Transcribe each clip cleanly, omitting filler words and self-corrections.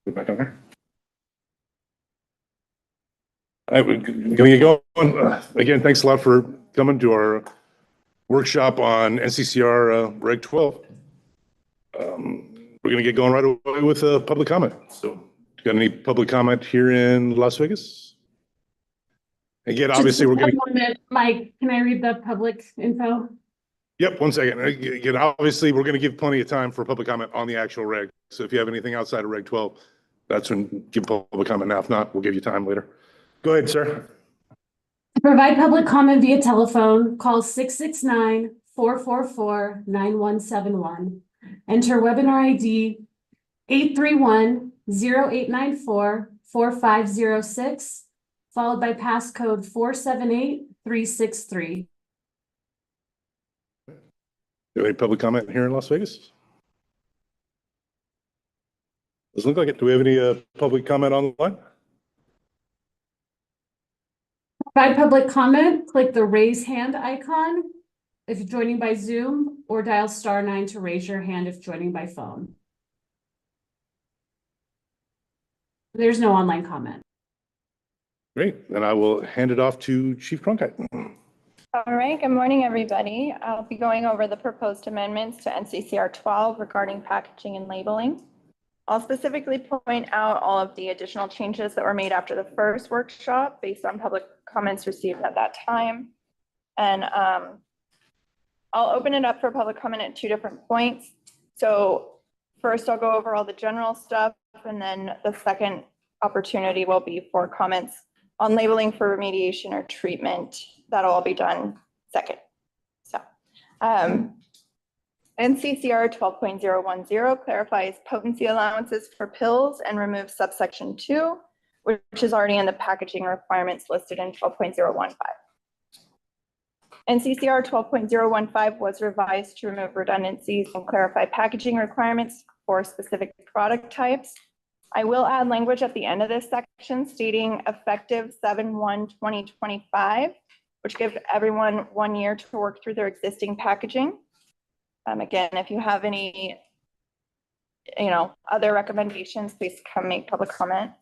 Go back on there. All right, we're going to get going. Again, thanks a lot for coming to our workshop on NCCR Reg 12. We're going to get going right away with public comment. So, got any public comment here in Las Vegas? Again, obviously, we're going to. 1 minute, Mike, can I read the public info? Yep, 1 second. Again, obviously, we're going to give plenty of time for public comment on the actual reg. So if you have anything outside of Reg 12, that's when give public comment now. If not, we'll give you time later. Go ahead, sir. To provide public comment via telephone, call 669-444-9171. Enter webinar ID 831-0894-4506, followed by passcode 478363. Any public comment here in Las Vegas? Doesn't look like it. Do we have any public comment online? Provide public comment, click the raise hand icon if you're joining by Zoom, or dial *9 to raise your hand if joining by phone. There's no online comment. Great. Then I will hand it off to Chief Cronkite. All right, good morning, everybody. I'll be going over the proposed amendments to NCCR 12 regarding packaging and labeling. I'll specifically point out all of the additional changes that were made after the first workshop based on public comments received at that time. And I'll open it up for public comment at 2 different points. So first, I'll go over all the general stuff, and then the second opportunity will be for comments on labeling for remediation or treatment. That'll all be done second. So NCCR 12.010 clarifies potency allowances for pills and removes subsection 2, which is already in the packaging requirements listed in 12.015. NCCR 12.015 was revised to remove redundancies and clarify packaging requirements for specific product types. I will add language at the end of this section stating effective 7/1/2025, which gives everyone 1 year to work through their existing packaging. Again, if you have any, other recommendations, please come make public comment.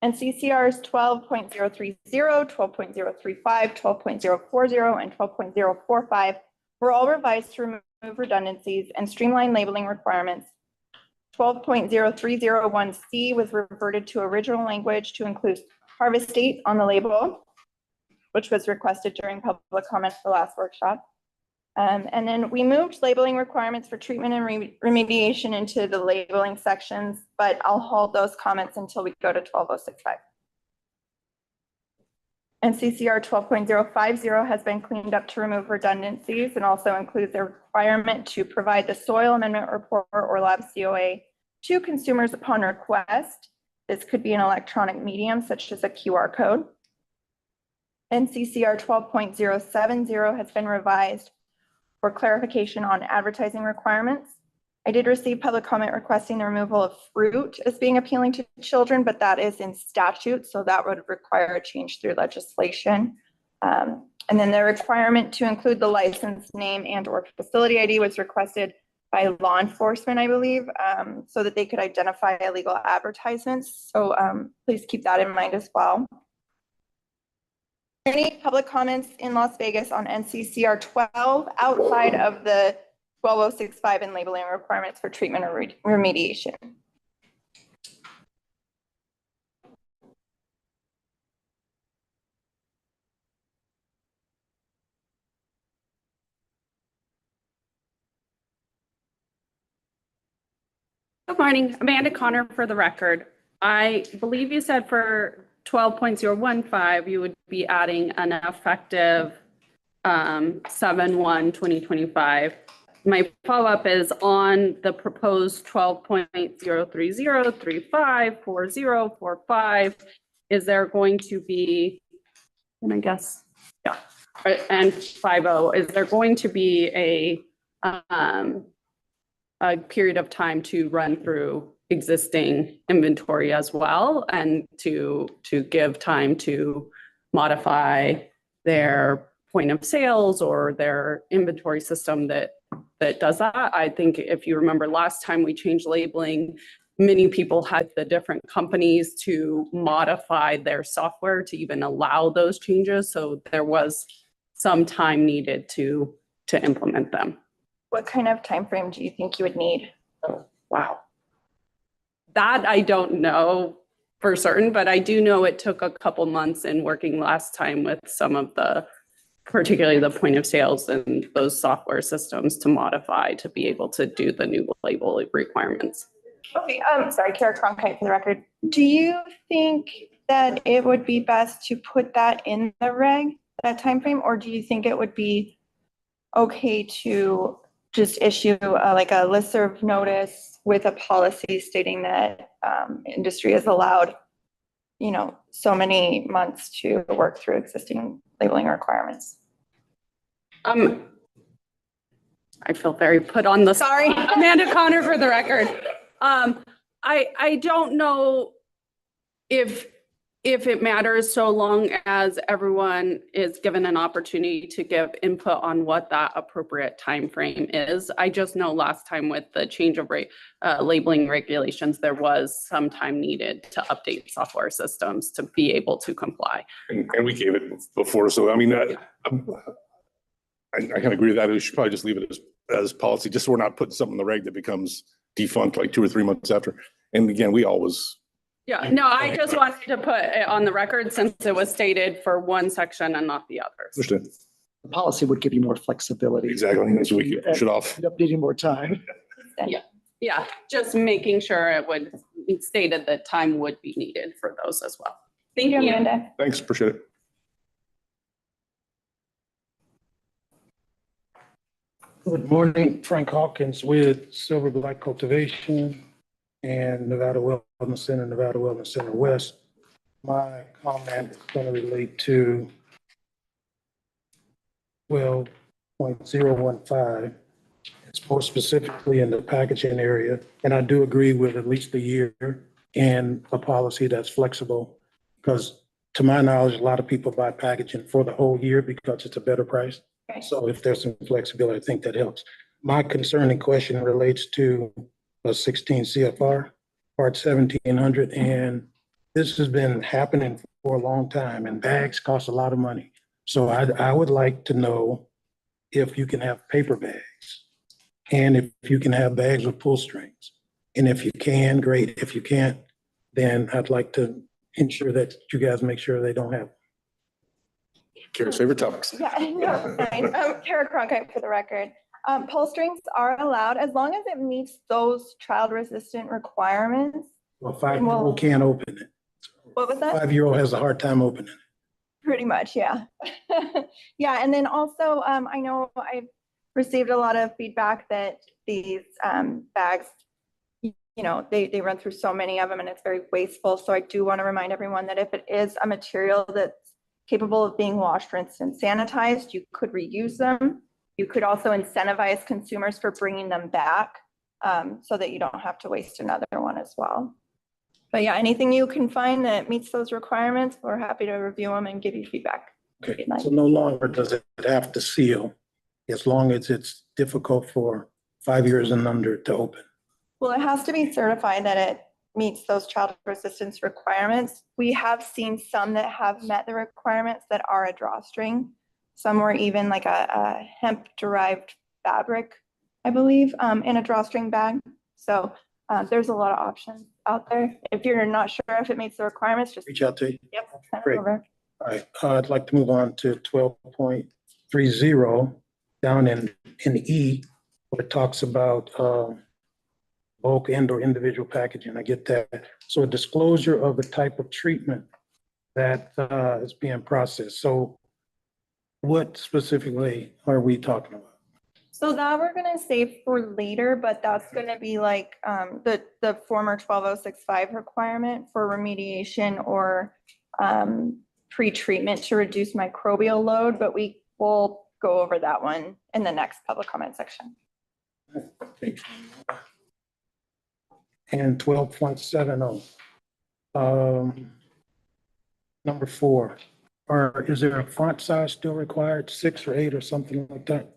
NCCRs 12.030, 12.035, 12.040, and 12.045 were all revised to remove redundancies and streamline labeling requirements. 12.0301C was reverted to original language to include harvest date on the label, which was requested during public comment for the last workshop. And then we moved labeling requirements for treatment and remediation into the labeling sections, but I'll hold those comments until we go to 12065. NCCR 12.050 has been cleaned up to remove redundancies and also includes a requirement to provide the soil amendment report or lab COA to consumers upon request. This could be an electronic medium such as a QR code. NCCR 12.070 has been revised for clarification on advertising requirements. I did receive public comment requesting the removal of fruit as being appealing to children, but that is in statute, so that would require a change through legislation. And then the requirement to include the license name and or facility ID was requested by law enforcement, I believe, so that they could identify illegal advertisements. So please keep that in mind as well. Any public comments in Las Vegas on NCCR 12 outside of the 12065 and labeling requirements for treatment or remediation? Good morning, Amanda Connor for the record. I believe you said for 12.015, you would be adding an effective 7/1/2025. My follow-up is on the proposed 12.030, 35, 40, 45. Is there going to be, and I guess, yeah, and 50, is there going to be a period of time to run through existing inventory as well, and to give time to modify their point of sales or their inventory system that does that? I think if you remember last time we changed labeling, many people had the different companies to modify their software to even allow those changes. So there was some time needed to implement them. What kind of time frame do you think you would need? Oh, wow. That I don't know for certain, but I do know it took a couple months in working last time with some of the, particularly the point of sales and those software systems to modify to be able to do the new label requirements. Okay, sorry, Kara Cronkite for the record. Do you think that it would be best to put that in the reg, that timeframe, or do you think it would be okay to just issue like a listserv notice with a policy stating that industry is allowed, you know, so many months to work through existing labeling requirements? I feel very put on the. Sorry. Amanda Connor for the record. I don't know if it matters so long as everyone is given an opportunity to give input on what that appropriate time frame is. I just know last time with the change of labeling regulations, there was some time needed to update software systems to be able to comply. And we gave it before, so I mean, I kind of agree with that. We should probably just leave it as policy, just so we're not putting something in the reg that becomes defunct like 2 or 3 months after. And again, we always. Yeah, no, I just wanted to put it on the record since it was stated for one section and not the others. Understood. The policy would give you more flexibility. Exactly. And so we can push it off. End up needing more time. Yeah, just making sure it would stated that time would be needed for those as well. Thank you. Amanda. Thanks. Appreciate it. Good morning, Frank Hawkins with Silver Black Cultivation and Nevada Wellness Center, Nevada Wellness Center West. My comment is going to relate to 12.015. It's more specifically in the packaging area, and I do agree with at least a year and a policy that's flexible, because to my knowledge, a lot of people buy packaging for the whole year because it's a better price. Okay. So if there's some flexibility, I think that helps. My concerning question relates to 16 CFR, part 1700, and this has been happening for a long time, and bags cost a lot of money. So I would like to know if you can have paper bags, and if you can have bags with pull strings. And if you can, great. If you can't, then I'd like to ensure that you guys make sure they don't have. Kara's favorite topics. Yeah, no, fine. Kara Cronkite for the record. Pull strings are allowed as long as it meets those child resistant requirements. Well, 5-year-old can't open it. What was that? 5-year-old has a hard time opening it. Pretty much, yeah. Yeah, and then also, I know I've received a lot of feedback that these bags, you know, they run through so many of them and it's very wasteful. So I do want to remind everyone that if it is a material that's capable of being washed, rinsed, and sanitized, you could reuse them. You could also incentivize consumers for bringing them back so that you don't have to waste another one as well. But yeah, anything you can find that meets those requirements, we're happy to review them and give you feedback. Okay, so no longer does it have to seal, as long as it's difficult for 5 years and under to open. Well, it has to be certified that it meets those child resistance requirements. We have seen some that have met the requirements that are a drawstring. Some were even like a hemp derived fabric, I believe, in a drawstring bag. So there's a lot of options out there. If you're not sure if it meets the requirements, just Reach out to you. Yep, send it Great. over. All right, I'd like to move on to 12.30 down in E, where it talks about bulk and or individual packaging. I get that. So a disclosure of the type of treatment that is being processed. So what specifically are we talking about? So that we're gonna save for later, but that's gonna be like the former 12065 requirement for remediation or pre-treatment to reduce microbial load, but we will go over that one in the next public comment section. And 12.70. Number 4, is there a font size still required, 6 or 8 or something like that?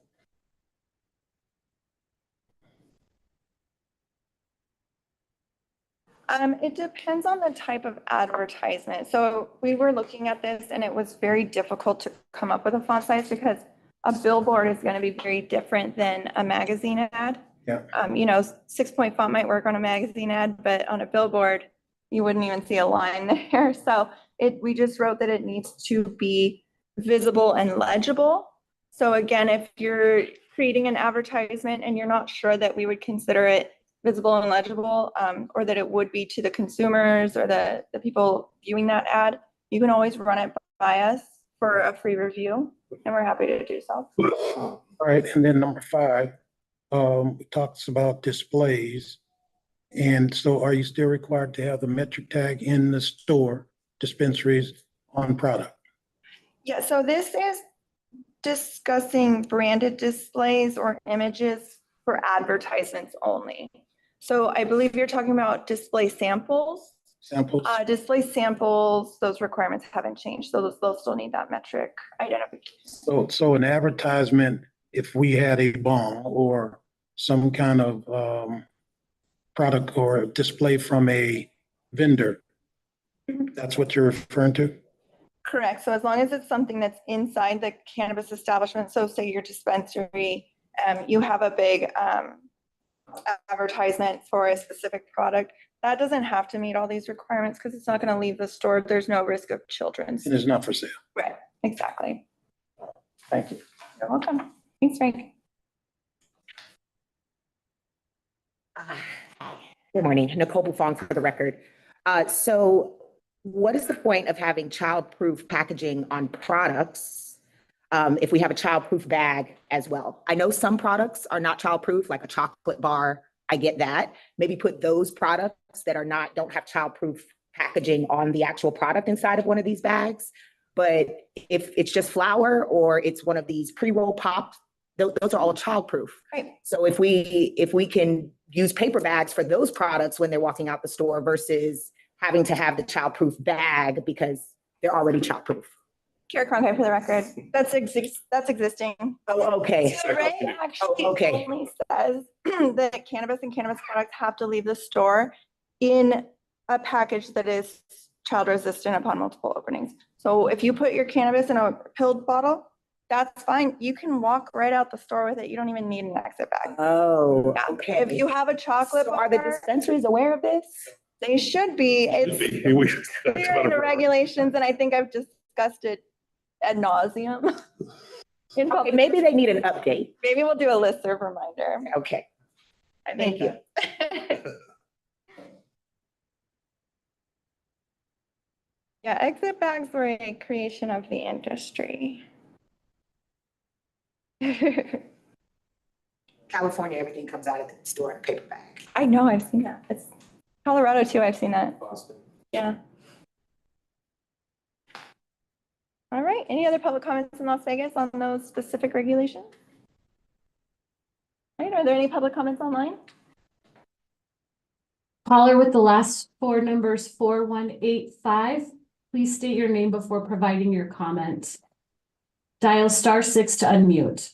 It depends on the type of advertisement. So we were looking at this and it was very difficult to come up with a font size because a billboard is going to be very different than a magazine ad. Yeah. 6-point font might work on a magazine ad, but on a billboard, you wouldn't even see a line there. So we just wrote that it needs to be visible and legible. So again, if you're creating an advertisement and you're not sure that we would consider it visible and legible, or that it would be to the consumers or the people viewing that ad, you can always run it by us for a free review, and we're happy to do so. All right, and then number 5, it talks about displays. And so are you still required to have the metric tag in the store dispensaries on product? Yeah, so this is discussing branded displays or images for advertisements only. So I believe you're talking about display samples. Samples? Display samples, those requirements haven't changed. So they'll still need that metric identification. So an advertisement, if we had a bong or some kind of product or display from a vendor, that's what you're referring to? Correct. So as long as it's something that's inside the cannabis establishment, so say your dispensary, you have a big advertisement for a specific product, that doesn't have to meet all these requirements because it's not going to leave the store. There's no risk of children's. And it's not for sale. Right, exactly. Thank you. You're welcome. Thanks, Frank. Good morning, Nicole Buffon for the record. So what is the point of having child-proof packaging on products if we have a child-proof bag as well? I know some products are not child-proof, like a chocolate bar. I get that. Maybe put those products that don't have child-proof packaging on the actual product inside of one of these bags. But if it's just flour or it's one of these pre-roll pops, those are all child-proof. Right. So if we can use paper bags for those products when they're walking out the store versus having to have the child-proof bag because they're already child-proof. Kara Cronkite for the record. That's existing. Oh, okay. So Ray actually only says that cannabis and cannabis products have to leave the store in a package that is child resistant upon multiple openings. So if you put your cannabis in a pilled bottle, that's fine. You can walk right out the store with it. You don't even need an exit bag. Oh, Yeah. okay. If you have a chocolate So are the bar, dispensaries aware of this? they should be. It's We clear in the regulations, and I think I've discussed it ad nauseum. Okay, maybe they need an update. Maybe we'll do a listserv reminder. Okay. I Thank you. Yeah, exit bags were a creation of the industry. California, everything comes out of the store in a paper bag. I know, I've seen that. It's Colorado too, I've seen that. Yeah. All right, any other public comments in Las Vegas on those specific regulations? All right, are there any public comments online? Caller with the last 4 numbers 4185. Please state your name before providing your comment. Dial *6 to unmute.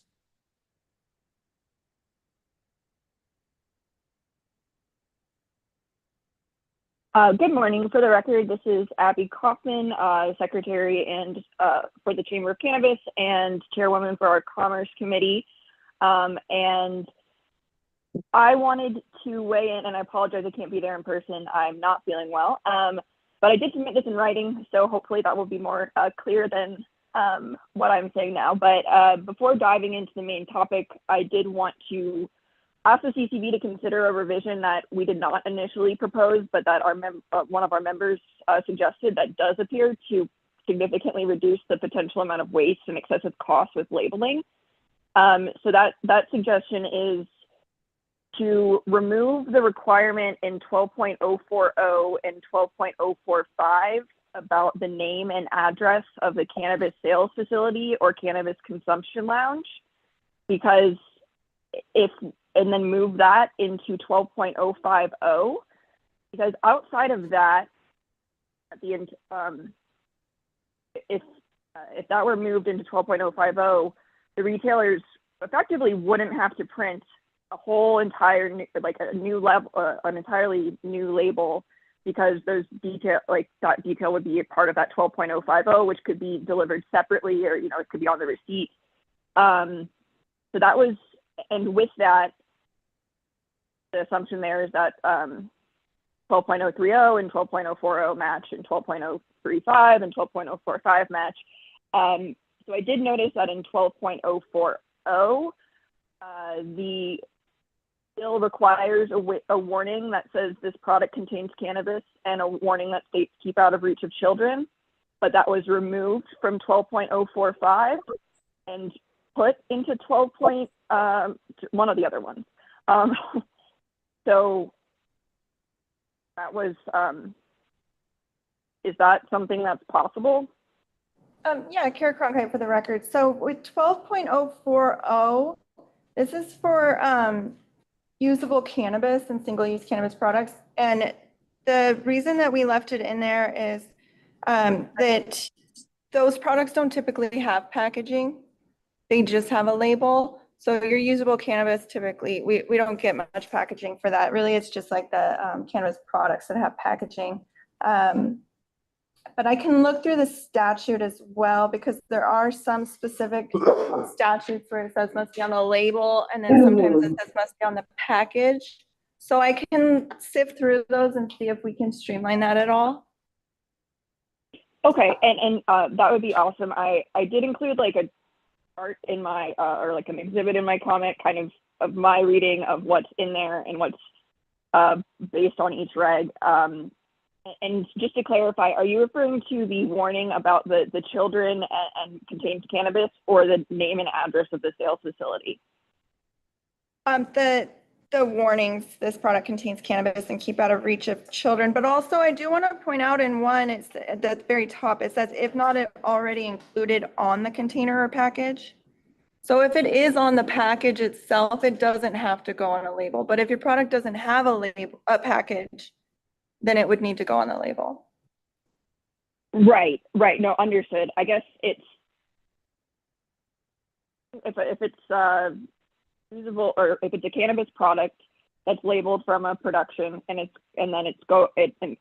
Good morning. For the record, this is Abby Kaufman, Secretary and for the Chamber of Cannabis and Chairwoman for our Commerce Committee. And I wanted to weigh in, and I apologize I can't be there in person. I'm not feeling well, but I did submit this in writing, so hopefully that will be more clear than what I'm saying now. But before diving into the main topic, I did want to ask the CCB to consider a revision that we did not initially propose, but that one of our members suggested that does appear to significantly reduce the potential amount of waste and excessive costs with labeling. So that suggestion is to remove the requirement in 12.040 and 12.045 about the name and address of the cannabis sales facility or cannabis consumption lounge, because and then move that into 12.050, because outside of that, at the end, if that were moved into 12.050, the retailers effectively wouldn't have to print a whole entire an entirely new label because those detail, like that detail would be a part of that 12.050, which could be delivered separately, or, you know, it could be on the receipt. So that was, and with that, the assumption there is that 12.030 and 12.040 match, and 12.035 and 12.045 match. So I did notice that in 12.040, the bill requires a warning that says this product contains cannabis and a warning that states keep out of reach of children, but that was removed from 12.045 and put into 12. One of the other ones. So that was, is that something that's possible? Yeah, Kara Cronkite for the record. So with 12.040, this is for usable cannabis and single-use cannabis products. And the reason that we left it in there is that those products don't typically have packaging. They just have a label. So your usable cannabis, typically, we don't get much packaging for that. Really, it's just like the cannabis products that have packaging. But I can look through the statute as well, because there are some specific statutes where it says must be on the label, and then sometimes it says must be on the package. So I can sift through those and see if we can streamline that at all. Okay, and that would be awesome. I did include like a chart in my, or like an exhibit in my comment, kind of my reading of what's in there and what's based on each reg. And just to clarify, are you referring to the warning about the children and contains cannabis, or the name and address of the sales facility? The warnings, this product contains cannabis and keep out of reach of children. But also I do want to point out in one, it's at the very top, it says if not already included on the container or package. So if it is on the package itself, it doesn't have to go on a label. But if your product doesn't have a package, then it would need to go on the label. Right. No, understood. I guess it's, if it's usable, or if it's a cannabis product that's labeled from a production, and it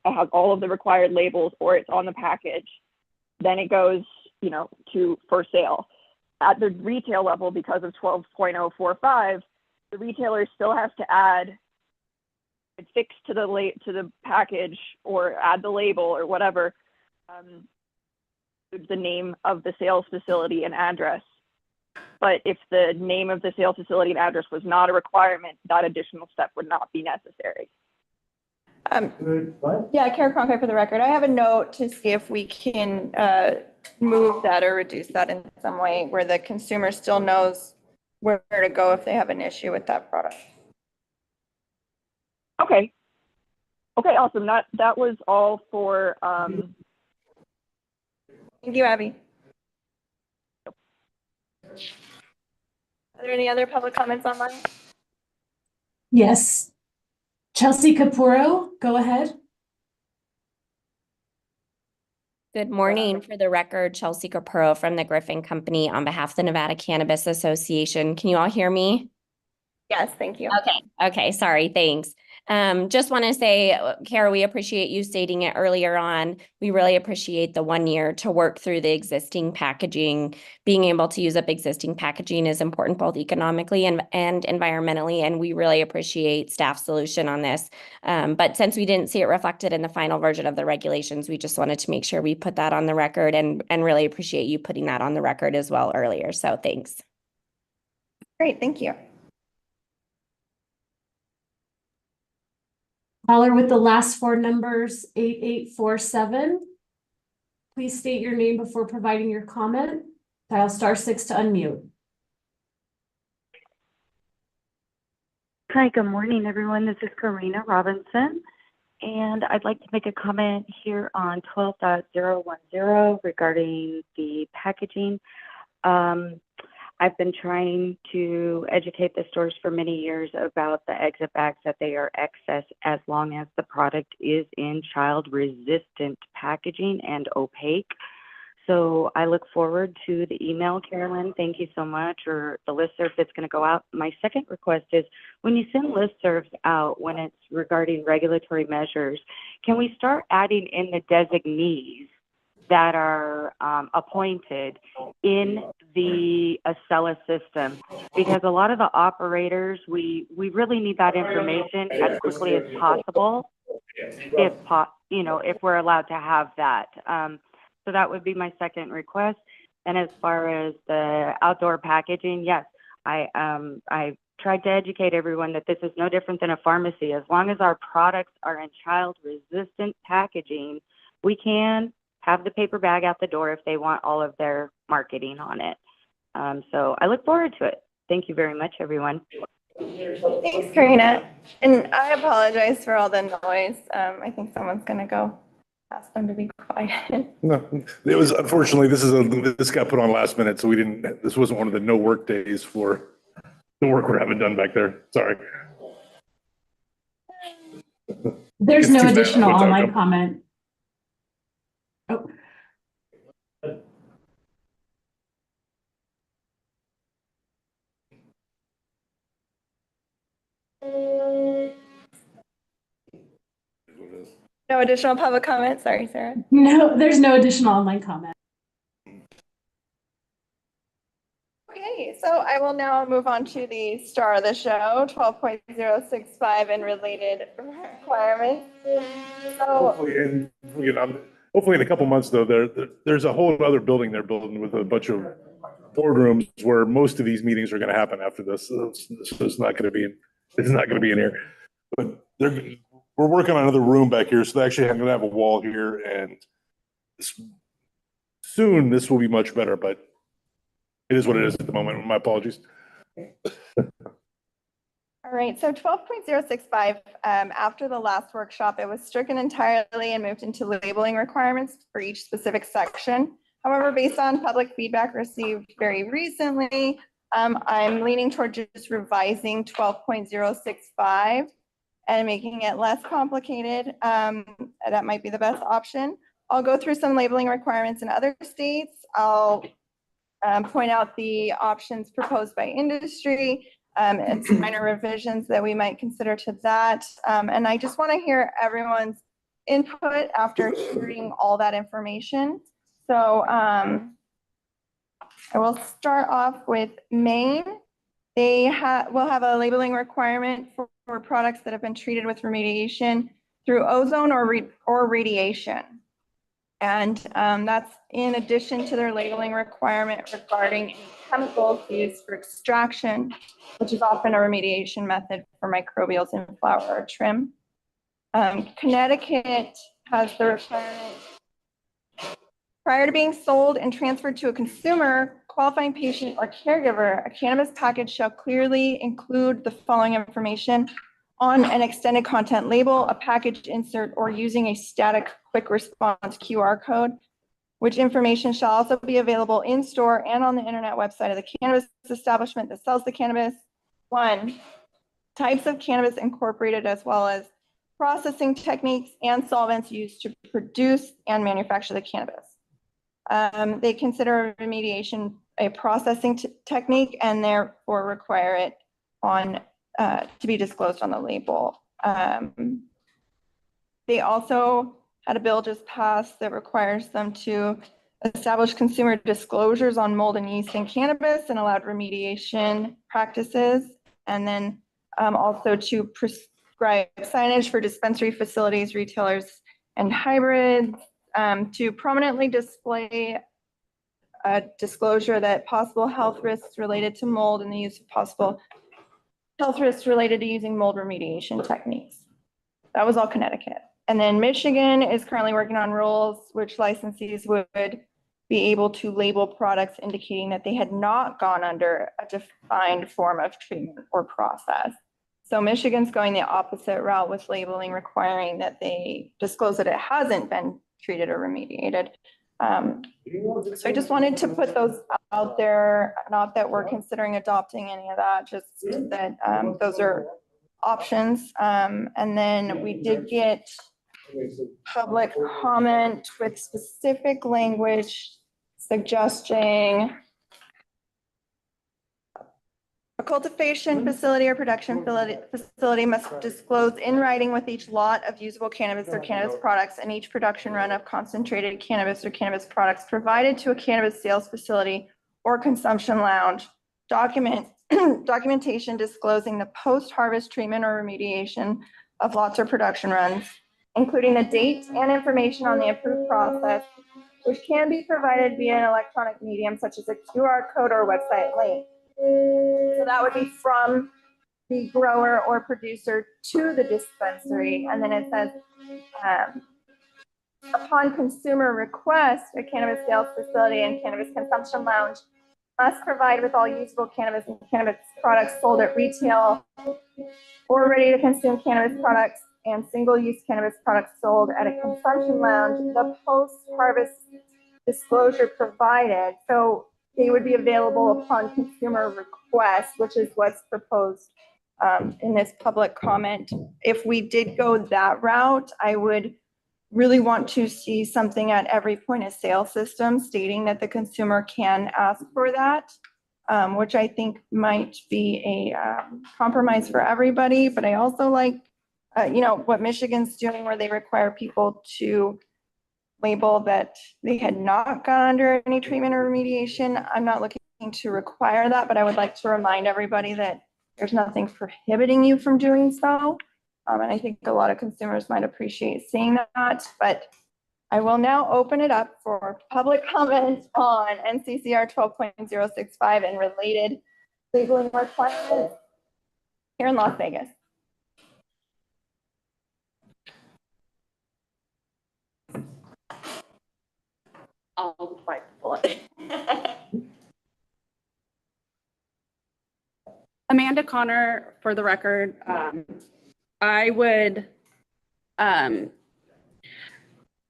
has all of the required labels, or it's on the package, then it goes, you know, for sale. At the retail level, because of 12.045, the retailer still has to add, fix to the package, or add the label or whatever, the name of the sales facility and address. But if the name of the sales facility and address was not a requirement, that additional step would not be necessary. Yeah, Kara Cronkite for the record. I have a note to see if we can move that or reduce that in some way where the consumer still knows where to go if they have an issue with that product. Okay, awesome. That was all for. Thank you, Abby. Are there any other public comments online? Yes. Chelsea Capuro, go ahead. Good morning. For the record, Chelsea Capuro from the Griffin Company on behalf of the Nevada Cannabis Association. Can you all hear me? Yes, thank you. Okay, sorry, thanks. Just want to say, Kara, we appreciate you stating it earlier on. We really appreciate the 1 year to work through the existing packaging. Being able to use up existing packaging is important both economically and environmentally, and we really appreciate staff's solution on this. But since we didn't see it reflected in the final version of the regulations, we just wanted to make sure we put that on the record, and really appreciate you putting that on the record as well earlier. So thanks. Great, thank you. Caller with the last four numbers, 8847. Please state your name before providing your comment. Dial *6 to unmute. Hi, good morning, everyone. This is Karina Robinson, and I'd like to make a comment here on 12.010 regarding the packaging. I've been trying to educate the stores for many years about the exit bags, that they are excess as long as the product is in child resistant packaging and opaque. So I look forward to the email, Carolyn. Thank you so much, or the listserv that's going to go out. My second request is when you send listservs out, when it's regarding regulatory measures, can we start adding in the designees that are appointed in the Acela system? Because a lot of the operators, we really need that information as quickly as possible, if we're allowed to have that. So that would be my second request. And as far as the outdoor packaging, yes, I tried to educate everyone that this is no different than a pharmacy. As long as our products are in child-resistant packaging, we can have the paper bag out the door if they want all of their marketing on it. So I look forward to it. Thank you very much, everyone. Thanks, Karina. And I apologize for all the noise. I think someone's going to go ask them to be quiet. No, it was, unfortunately, this got put on last minute, so this wasn't one of the no work days for the work we're having done back there. Sorry. There's It's no too bad. additional What's our online go- comment. Oh, No additional public comment. Sorry, Sarah. no, there's no additional online comment. Okay, so I will now move on to the star of the show, 12.065 and related requirements. So, Hopefully in a couple months, though, there's a whole other building they're building with a bunch of boardrooms where most of these meetings are going to happen after this. So it's not going to be in here. But we're working on another room back here, so they actually going to have a wall here, and soon this will be much better. But it is what it is at the moment. My apologies. all right, so 12.065, after the last workshop, it was stricken entirely and moved into labeling requirements for each specific section. However, based on public feedback received very recently, I'm leaning toward just revising 12.065 and making it less complicated. That might be the best option. I'll go through some labeling requirements in other states. I'll point out the options proposed by industry and some minor revisions that we might consider to that. And I just want to hear everyone's input after hearing all that information. So I will start off with Maine. They will have a labeling requirement for products that have been treated with remediation through ozone or radiation. And that's in addition to their labeling requirement regarding chemicals used for extraction, which is often a remediation method for microbials in flour or trim. Connecticut has the requirement prior to being sold and transferred to a consumer, qualifying patient or caregiver, a cannabis package shall clearly include the following information on an extended content label, a package insert, or using a static quick response QR code, which information shall also be available in store and on the internet website of the cannabis establishment that sells the cannabis. 1, types of cannabis incorporated, as well as processing techniques and solvents used to produce and manufacture the cannabis. They consider remediation a processing technique and therefore require it to be disclosed on the label. They also had a bill just passed that requires them to establish consumer disclosures on mold and yeast in cannabis and allowed remediation practices, and then also to prescribe signage for dispensary facilities, retailers, and hybrids, to prominently display a disclosure that possible health risks related to mold and the use of possible health risks related to using mold remediation techniques. That was all Connecticut. And then Michigan is currently working on rules which licensees would be able to label products indicating that they had not gone under a defined form of treatment or process. So Michigan's going the opposite route with labeling, requiring that they disclose that it hasn't been treated or remediated. So I just wanted to put those out there, not that we're considering adopting any of that, just that those are options. And then we did get public comment with specific language suggesting a cultivation facility or production facility must disclose in writing with each lot of usable cannabis or cannabis products and each production run of concentrated cannabis or cannabis products provided to a cannabis sales facility or consumption lounge. Documentation disclosing the post-harvest treatment or remediation of lots or production runs, including the date and information on the approved process, which can be provided via an electronic medium such as a QR code or website link. So that would be from the grower or producer to the dispensary. And then it says, upon consumer request, a cannabis sales facility and cannabis consumption lounge must provide with all usable cannabis and cannabis products sold at retail or ready-to-consume cannabis products and single-use cannabis products sold at a consumption lounge, the post-harvest disclosure provided. So they would be available upon consumer request, which is what's proposed in this public comment. If we did go that route, I would really want to see something at every point of sale system stating that the consumer can ask for that, which I think might be a compromise for everybody. But I also like, what Michigan's doing where they require people to label that they had not gone under any treatment or remediation. I'm not looking to require that, but I would like to remind everybody that there's nothing prohibiting you from doing so. And I think a lot of consumers might appreciate seeing that, but I will now open it up for public comment on NCCR 12.065 and related labeling requirements here in Las Vegas. I'll bite the bullet. Amanda Connor, for the record. I would,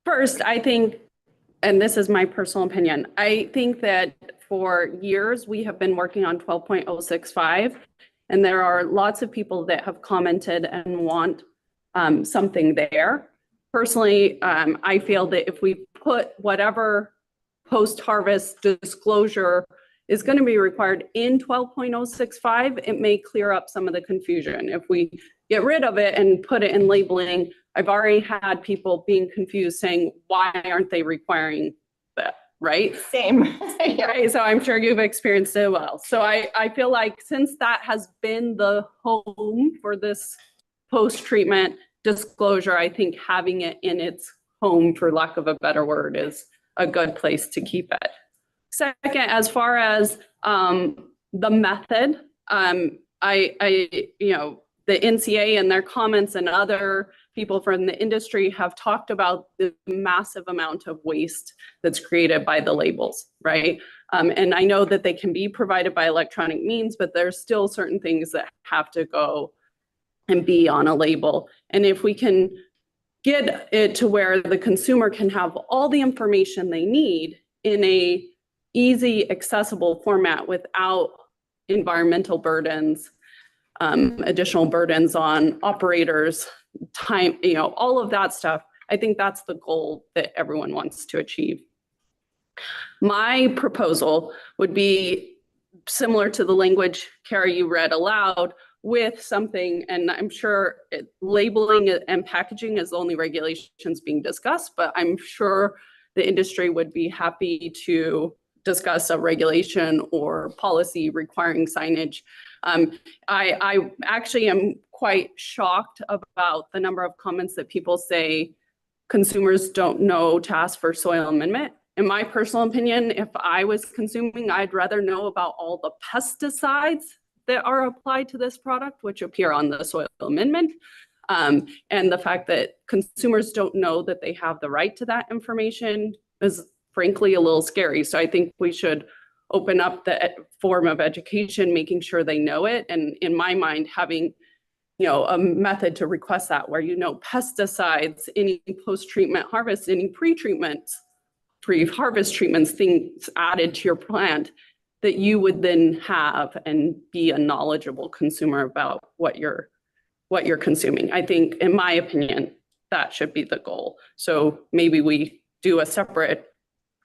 first, I think, and this is my personal opinion, I think that for years we have been working on 12.065, and there are lots of people that have commented and want something there. Personally, I feel that if we put whatever post-harvest disclosure is going to be required in 12.065, it may clear up some of the confusion. If we get rid of it and put it in labeling, I've already had people being confused saying, why aren't they requiring that, right? Same. Right, so I'm sure you've experienced it well. So I feel like since that has been the home for this post-treatment disclosure, I think having it in its home, for lack of a better word, is a good place to keep it. Second, as far as the method, the NCA and their comments and other people from the industry have talked about the massive amount of waste that's created by the labels, right? And I know that they can be provided by electronic means, but there's still certain things that have to go and be on a label. And if we can get it to where the consumer can have all the information they need in a easy, accessible format without environmental burdens, additional burdens on operators, time, all of that stuff. I think that's the goal that everyone wants to achieve. My proposal would be similar to the language, Kara, you read aloud, with something, and I'm sure labeling and packaging is the only regulations being discussed, but I'm sure the industry would be happy to discuss a regulation or policy requiring signage. I actually am quite shocked about the number of comments that people say consumers don't know to ask for soil amendment. In my personal opinion, if I was consuming, I'd rather know about all the pesticides that are applied to this product, which appear on the soil amendment. And the fact that consumers don't know that they have the right to that information is frankly a little scary. So I think we should open up the form of education, making sure they know it. And in my mind, having a method to request that where pesticides, any post-treatment harvest, any pre-treatments, pre-harvest treatments, things added to your plant that you would then have and be a knowledgeable consumer about what you're consuming. I think, in my opinion, that should be the goal. So maybe we do a separate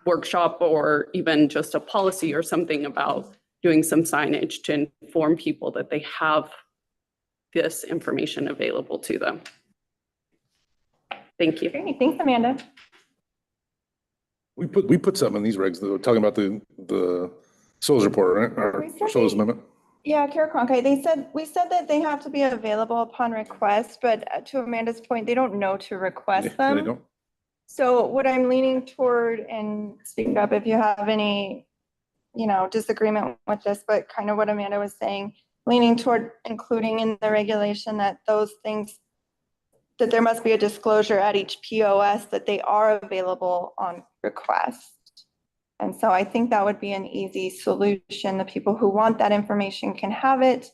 workshop or even just a policy or something about doing some signage to inform people that they have this information available to them. Thank you. Great, thanks, Amanda. We put something in these regs, though, talking about the SOLS report, right? Or SOLS amendment. Yeah, Kara Cronkite, we said that they have to be available upon request, but to Amanda's point, they don't know to request Yeah, them. they don't. So what I'm leaning toward, and speak up if you have any, disagreement with this, but kind of what Amanda was saying, leaning toward including in the regulation that those things, that there must be a disclosure at each POS that they are available on request. And so I think that would be an easy solution. The people who want that information can have it.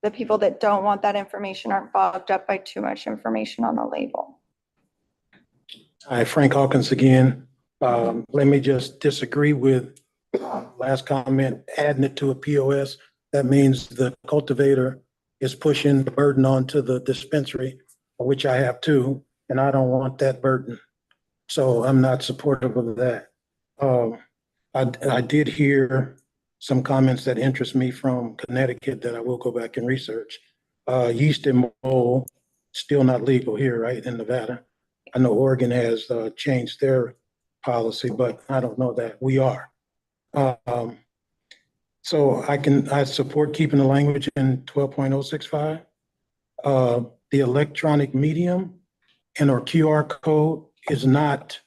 The people that don't want that information aren't bogged up by too much information on the label. Hi, Frank Hawkins again. Let me just disagree with last comment, adding it to a POS. That means the cultivator is pushing the burden onto the dispensary, which I have too, and I don't want that burden. So I'm not supportive of that. I did hear some comments that interest me from Connecticut that I will go back and research. Yeast and mold, still not legal here, right, in Nevada. I know Oregon has changed their policy, but I don't know that we are. So I support keeping the language in 12.065. The electronic medium and or QR code is not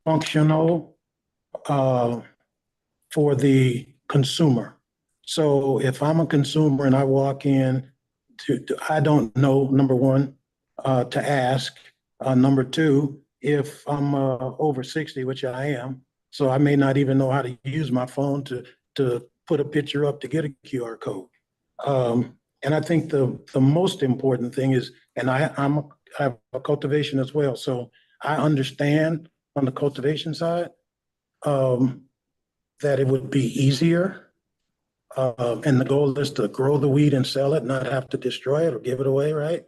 functional for the consumer. So if I'm a consumer and I walk in I don't know, number one, to ask. Number two, if I'm over 60, which I am, so I may not even know how to use my phone to put a picture up to get a QR code. And I think the most important thing is, and I have a cultivation as well, so I understand on the cultivation side that it would be easier. And the goal is to grow the weed and sell it, not have to destroy it or give it away, right?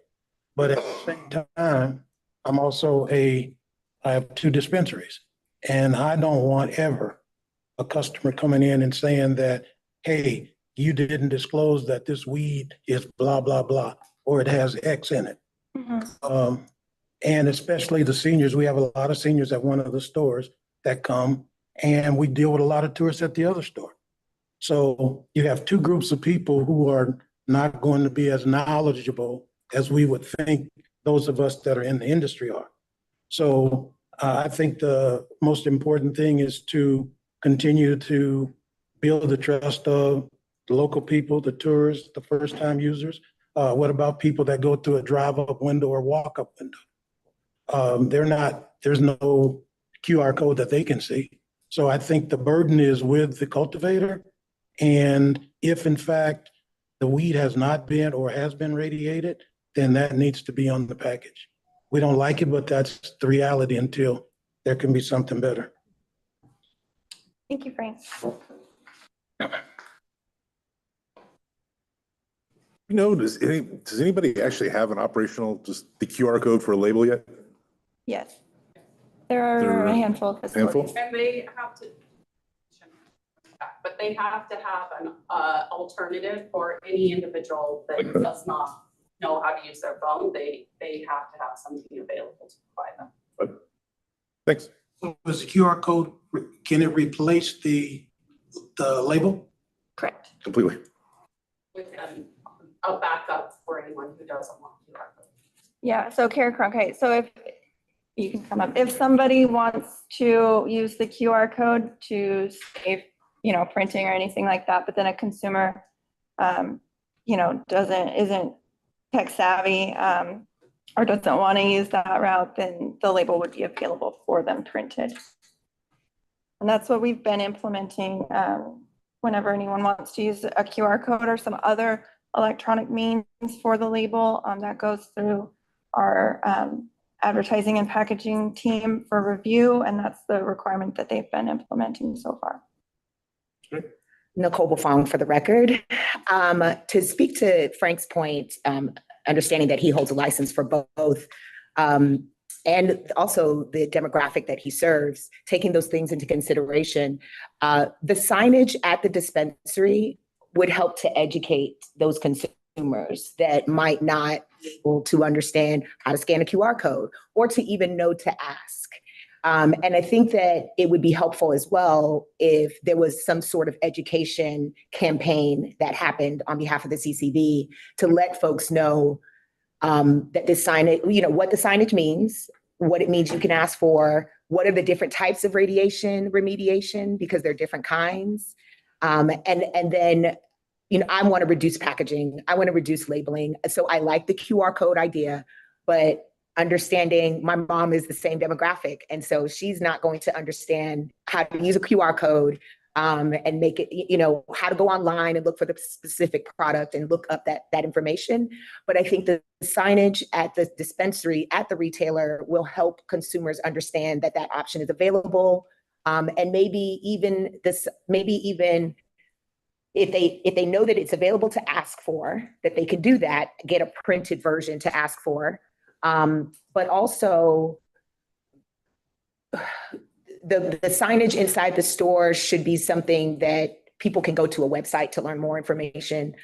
But at the same time, I have 2 dispensaries, and I don't want ever a customer coming in and saying that, hey, you didn't disclose that this weed is blah, blah, blah, or it has X in it. Mm-hmm. And especially the seniors, we have a lot of seniors at one of the stores that come, and we deal with a lot of tourists at the other store. So you have 2 groups of people who are not going to be as knowledgeable as we would think those of us that are in the industry are. So I think the most important thing is to continue to build the trust of the local people, the tourists, the first-time users. What about people that go through a drive-up window or walk-up window? There's no QR code that they can see. So I think the burden is with the cultivator. And if in fact the weed has not been or has been radiated, then that needs to be on the package. We don't like it, but that's the reality until there can be something better. Thank you, Frank. Does anybody actually have an operational, just the QR code for a label yet? Yes. There are a handful of facilities. And they have to, but they have to have an alternative for any individual that does not know how to use their phone. They have to have something available to provide them. Thanks. So is the QR code, can it replace the label? Correct. Completely. With a backup for anyone who doesn't want QR code. Yeah, so Kara Cronkite, so if you can come up, if somebody wants to use the QR code to save, printing or anything like that, but then a consumer, isn't tech savvy, or doesn't want to use that route, then the label would be available for them printed. And that's what we've been implementing whenever anyone wants to use a QR code or some other electronic means for the label, that goes through our advertising and packaging team for review, and that's the requirement that they've been implementing so far. Nicole Buffon for the record. To speak to Frank's point, understanding that he holds a license for both, and also the demographic that he serves, taking those things into consideration, the signage at the dispensary would help to educate those consumers that might not be able to understand how to scan a QR code or to even know to ask. And I think that it would be helpful as well if there was some sort of education campaign that happened on behalf of the CCB to let folks know that the signage, what the signage means, what it means you can ask for, what are the different types of radiation remediation, because there are different kinds. And then, I want to reduce packaging. I want to reduce labeling. So I like the QR code idea, but understanding my mom is the same demographic. And so she's not going to understand how to use a QR code and make it, how to go online and look for the specific product and look up that information. But I think the signage at the dispensary, at the retailer, will help consumers understand that option is available. And maybe even if they know that it's available to ask for, that they can do that, get a printed version to ask for. But also, the signage inside the store should be something that people can go to a website to learn more information,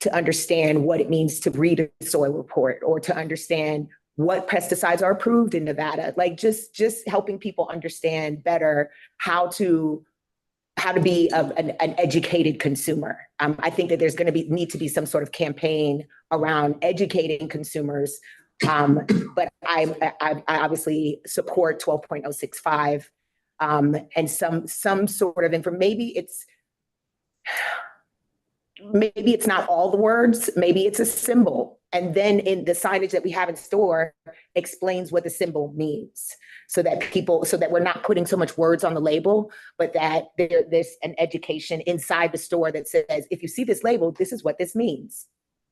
to understand what it means to read a soil report, or to understand what pesticides are approved in Nevada. Like just helping people understand better how to be an educated consumer. I think that there's going to need to be some sort of campaign around educating consumers. But I obviously support 12.065 and some sort of information. Maybe it's not all the words, maybe it's a symbol. And then in the signage that we have in store explains what the symbol means, so that we're not putting so much words on the label, but that there's an education inside the store that says, if you see this label, this is what this means.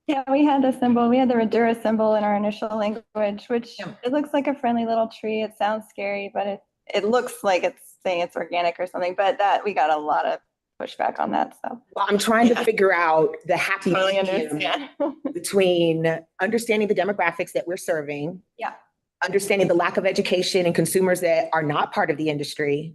Yeah, we had the symbol. We had the Radura symbol in our initial language, which it looks like a friendly little tree. It sounds scary, but it looks like it's saying it's organic or something. But we got a lot of pushback on that. So well, I'm trying to figure out the happy medium between understanding the demographics that we're serving, understanding the lack of education in consumers that are not part of the industry,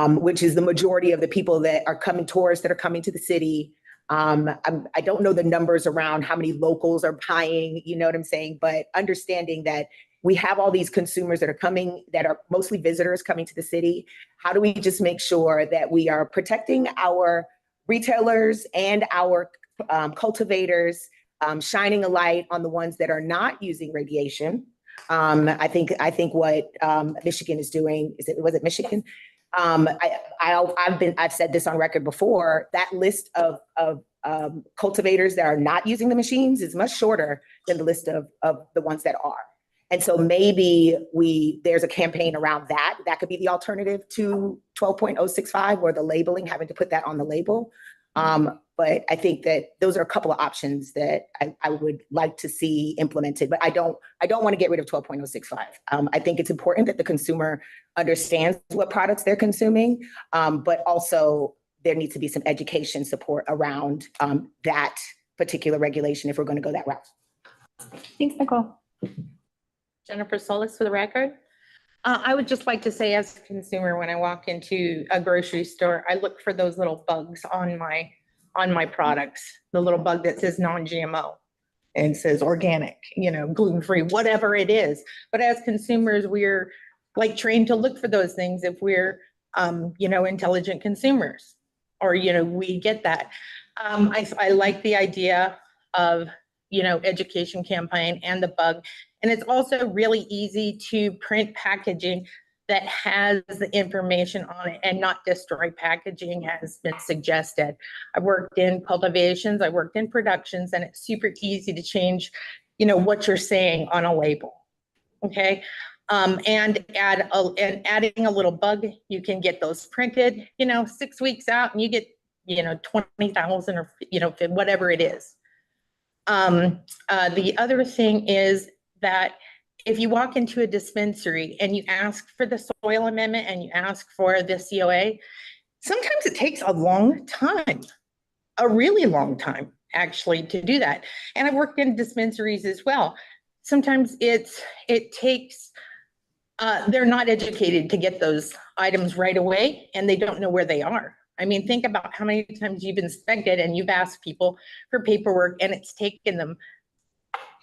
which is the majority of the people that are coming, tourists that are coming to the city. I don't know the numbers around how many locals are buying, you know what I'm saying? But understanding that we have all these consumers that are coming, that are mostly visitors coming to the city. How do we just make sure that we are protecting our retailers and our cultivators, shining a light on the ones that are not using radiation? I think what Michigan is doing, was it Michigan? I've said this on record before, that list of cultivators that are not using the machines is much shorter than the list of the ones that are. And so maybe there's a campaign around that. That could be the alternative to 12.065, or the labeling, having to put that on the label. But I think that those are a couple of options that I would like to see implemented, but I don't want to get rid of 12.065. I think it's important that the consumer understands what products they're consuming, but also there needs to be some education support around that particular regulation if we're going to go that route. Thanks, Nicole. Jennifer Solis for the record. I would just like to say, as a consumer, when I walk into a grocery store, I look for those little bugs on my products, the little bug that says non-GMO and says organic, gluten-free, whatever it is. But as consumers, we're like trained to look for those things if we're, intelligent consumers, or, we get that. I like the idea of, education campaign and the bug. And it's also really easy to print packaging that has the information on it and not destroy packaging, has been suggested. I've worked in cultivations, I worked in productions, and it's super easy to change, what you're saying on a label. Okay. And adding a little bug, you can get those printed, 6 weeks out, and you get, 20,000 or, whatever it is. The other thing is that if you walk into a dispensary and you ask for the soil amendment and you ask for the COA, sometimes it takes a long time, a really long time, actually, to do that. And I've worked in dispensaries as well. Sometimes it takes they're not educated to get those items right away, and they don't know where they are. I mean, think about how many times you've inspected and you've asked people for paperwork, and it's taken them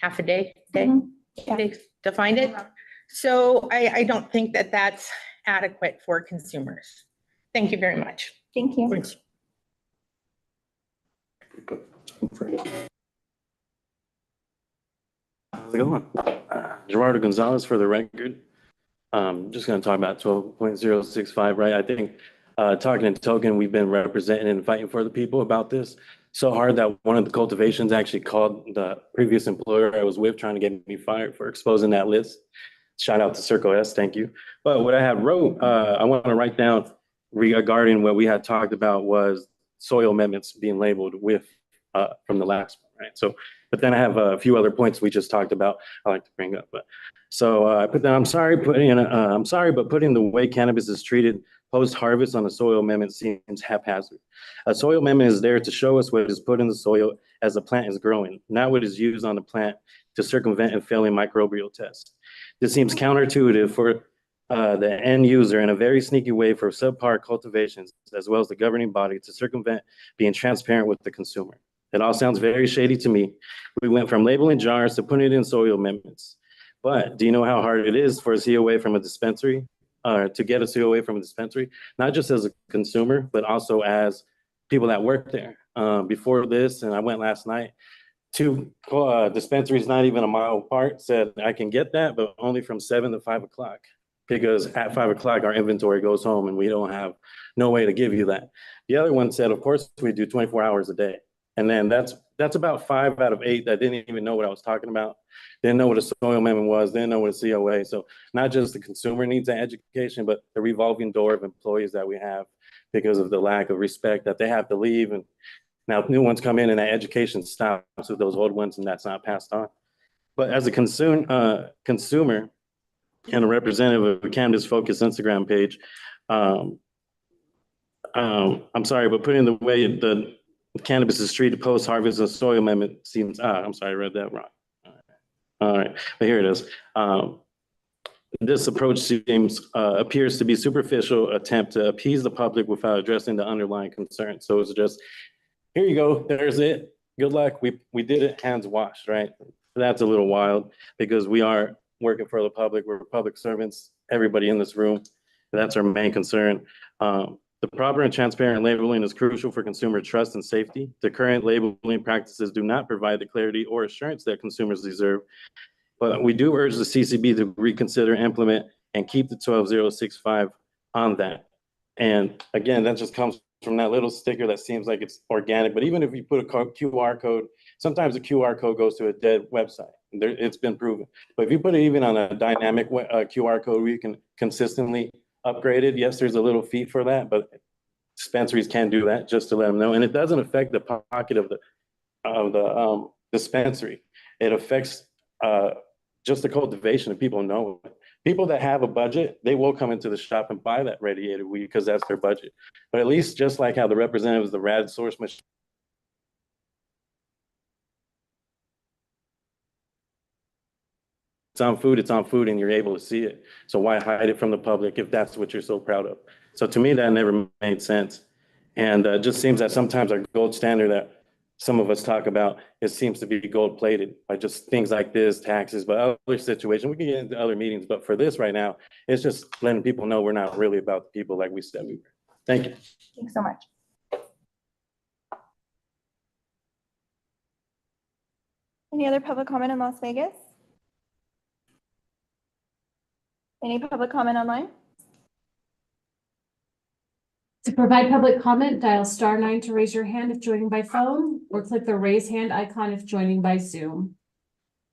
half a day, to find it. So I don't think that that's adequate for consumers. Thank you very much. Thank you. Thanks. How's it going? Gerardo Gonzalez for the record. Just going to talk about 12.065, right? I think talking and token, we've been representing and fighting for the people about this so hard that one of the cultivations actually called the previous employer I was with trying to get me fired for exposing that list. Shout out to Circle S, thank you. But what I have wrote, I want to write down regarding what we had talked about was soil amendments being labeled with from the last one, right? So, but then I have a few other points we just talked about I like to bring up. But so I put that, I'm sorry, but putting the way cannabis is treated post-harvest on a soil amendment seems haphazard. A soil amendment is there to show us what is put in the soil as the plant is growing, not what is used on the plant to circumvent and failing microbial tests. This seems counterintuitive for the end user in a very sneaky way for subpar cultivations, as well as the governing body to circumvent being transparent with the consumer. It all sounds very shady to me. We went from labeling jars to putting it in soil amendments. But do you know how hard it is for a COA from a dispensary, to get a COA from a dispensary, not just as a consumer, but also as people that work there? Before this, and I went last night, two dispensaries not even a mile apart said, I can get that, but only from 7 to 5 o'clock. Because at 5 o'clock, our inventory goes home and we don't have no way to give you that. The other one said, of course, we do 24 hours a day. And then that's about 5 out of 8 that didn't even know what I was talking about. Didn't know what a soil amendment was, didn't know what a COA. So not just the consumer needs that education, but the revolving door of employees that we have because of the lack of respect that they have to leave. And now new ones come in and that education stops with those old ones and that's not passed on. But as a consumer and a representative of a cannabis-focused Instagram page, I'm sorry, but putting the way the cannabis is treated post-harvest and soil amendment seems, I'm sorry, I read that wrong. All right, but here it is. This approach appears to be superficial attempt to appease the public without addressing the underlying concern. So it's just, here you go, there's it. Good luck, we did it, hands washed, right? That's a little wild because we are working for the public, we're public servants, everybody in this room. That's our main concern. The proper and transparent labeling is crucial for consumer trust and safety. The current labeling practices do not provide the clarity or assurance that consumers deserve. But we do urge the CCB to reconsider, implement, and keep the 12065 on that. And again, that just comes from that little sticker that seems like it's organic. But even if you put a QR code, sometimes the QR code goes to a dead website. It's been proven. But if you put it even on a dynamic QR code where you can consistently upgrade it, yes, there's a little fee for that, but dispensaries can do that just to let them know. And it doesn't affect the pocket of the dispensary. It affects just the cultivation and people know it. People that have a budget, they will come into the shop and buy that radiated weed because that's their budget. But at least just like how the representatives of the RAD source machine, it's on food and you're able to see it. So why hide it from the public if that's what you're so proud of? So to me, that never made sense. And it just seems that sometimes our gold standard that some of us talk about, it seems to be gold plated by just things like this, taxes, but other situations. We can get into other meetings, but for this right now, it's just letting people know we're not really about the people like we said we were. Thank you. Thanks so much. Any other public comment in Las Vegas? Any public comment online? To provide public comment, dial *9 to raise your hand if joining by phone, or click the raise hand icon if joining by Zoom.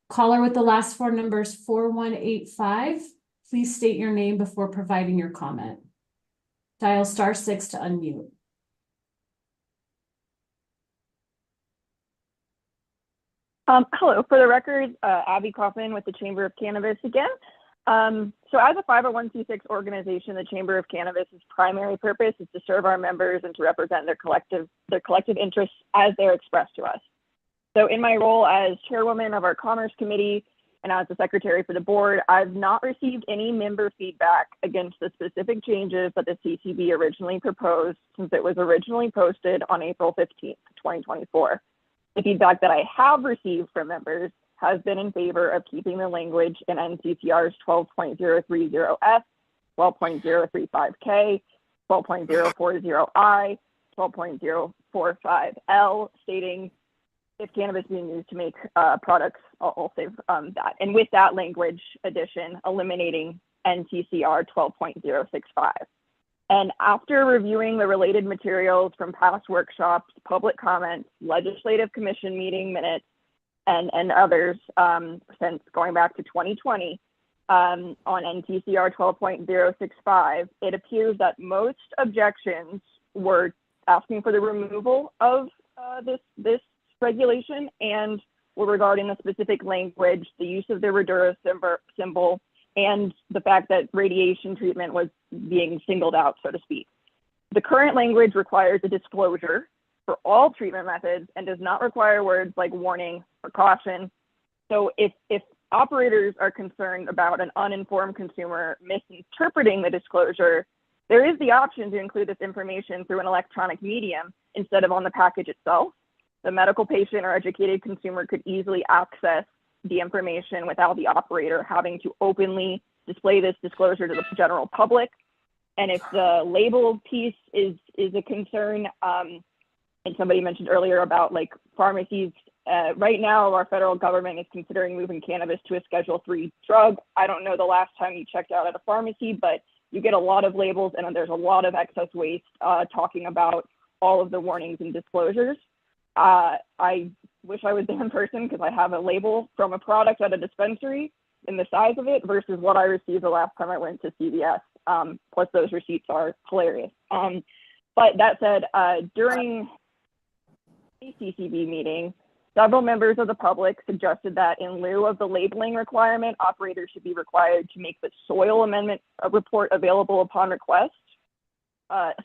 Caller with the last 4 numbers 4185, please state your name before providing your comment. Dial *6 to unmute. Hello, for the record, Abby Kaufman with the Chamber of Cannabis again. So as a 501c6 organization, the Chamber of Cannabis's primary purpose is to serve our members and to represent their collective interests as they're expressed to us. So in my role as chairwoman of our Commerce Committee, and as the secretary for the board, I've not received any member feedback against the specific changes that the CCB originally proposed since it was originally posted on April 15th, 2024. The feedback that I have received from members has been in favor of keeping the language in NCCR's 12.030F, 12.035K, 12.040I, 12.045L, stating if cannabis being used to make products, I'll save that. And with that language addition, eliminating NCCR 12.065. And after reviewing the related materials from past workshops, public comments, legislative commission meeting minutes, and others since going back to 2020 on NCCR 12.065, it appears that most objections were asking for the removal of this regulation and were regarding the specific language, the use of the Radura symbol, and the fact that radiation treatment was being singled out, so to speak. The current language requires a disclosure for all treatment methods and does not require words like warning or caution. So if operators are concerned about an uninformed consumer misinterpreting the disclosure, there is the option to include this information through an electronic medium instead of on the package itself. The medical patient or educated consumer could easily access the information without the operator having to openly display this disclosure to the general public. And if the label piece is a concern, and somebody mentioned earlier about like pharmacies, right now our federal government is considering moving cannabis to a Schedule III drug. I don't know the last time you checked out at a pharmacy, but you get a lot of labels and there's a lot of excess waste talking about all of the warnings and disclosures. I wish I was there in person because I have a label from a product at a dispensary in the size of it versus what I received the last time I went to CVS. Plus those receipts are hilarious. But that said, during a CCB meeting, several members of the public suggested that in lieu of the labeling requirement, operators should be required to make the soil amendment report available upon request.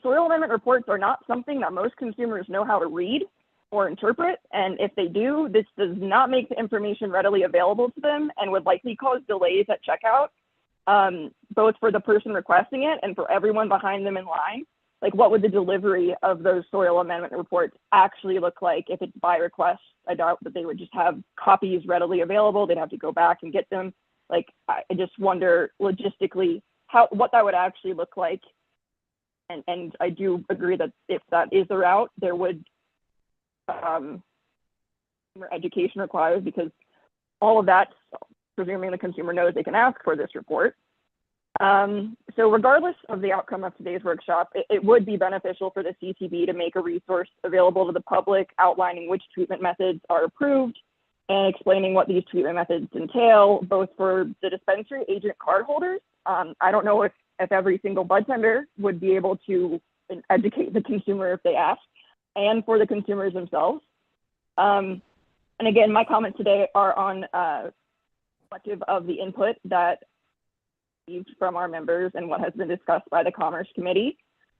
Soil amendment reports are not something that most consumers know how to read or interpret, and if they do, this does not make the information readily available to them and would likely cause delays at checkout, both for the person requesting it and for everyone behind them in line. Like, what would the delivery of those soil amendment reports actually look like if it's by request? I doubt that they would just have copies readily available. They'd have to go back and get them. Like, I just wonder logistically what that would actually look like. And I do agree that if that is the route, there would education required, because all of that, presuming the consumer knows they can ask for this report. So regardless of the outcome of today's workshop, it would be beneficial for the CCB to make a resource available to the public outlining which treatment methods are approved and explaining what these treatment methods entail, both for the dispensary agent card holders. I don't know if every single bud tender would be able to educate the consumer if they ask, and for the consumers themselves. And again, my comments today are on reflective of the input that received from our members and what has been discussed by the Commerce Committee.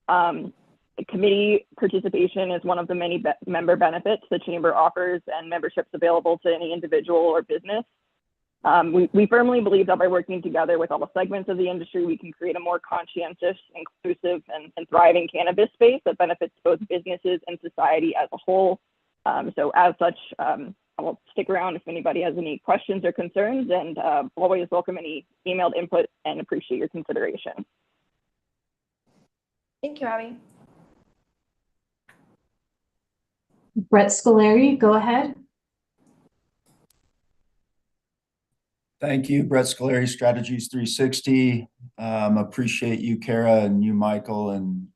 The committee participation is one of the many member benefits the Chamber offers, and memberships available to any individual or business. We firmly believe that by working together with all the segments of the industry, we can create a more conscientious, inclusive, and thriving cannabis space that benefits both businesses and society as a whole. So as such, I will stick around if anybody has any questions or concerns, and always welcome any emailed input and appreciate your consideration. Thank you, Abby. Brett Scolari, go ahead. Thank you, Brett Scolari, Strategies 360. Appreciate you, Kara, and you, Michael, and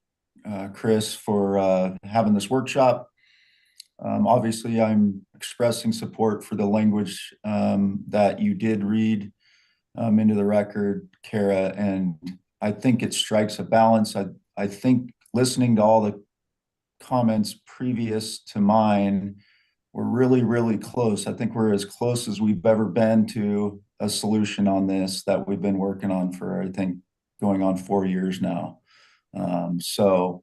Chris, for having this workshop. Obviously, I'm expressing support for the language that you did read into the record, Kara, and I think it strikes a balance. I think listening to all the comments previous to mine, we're really, really close. I think we're as close as we've ever been to a solution on this that we've been working on for, I think, going on 4 years now. So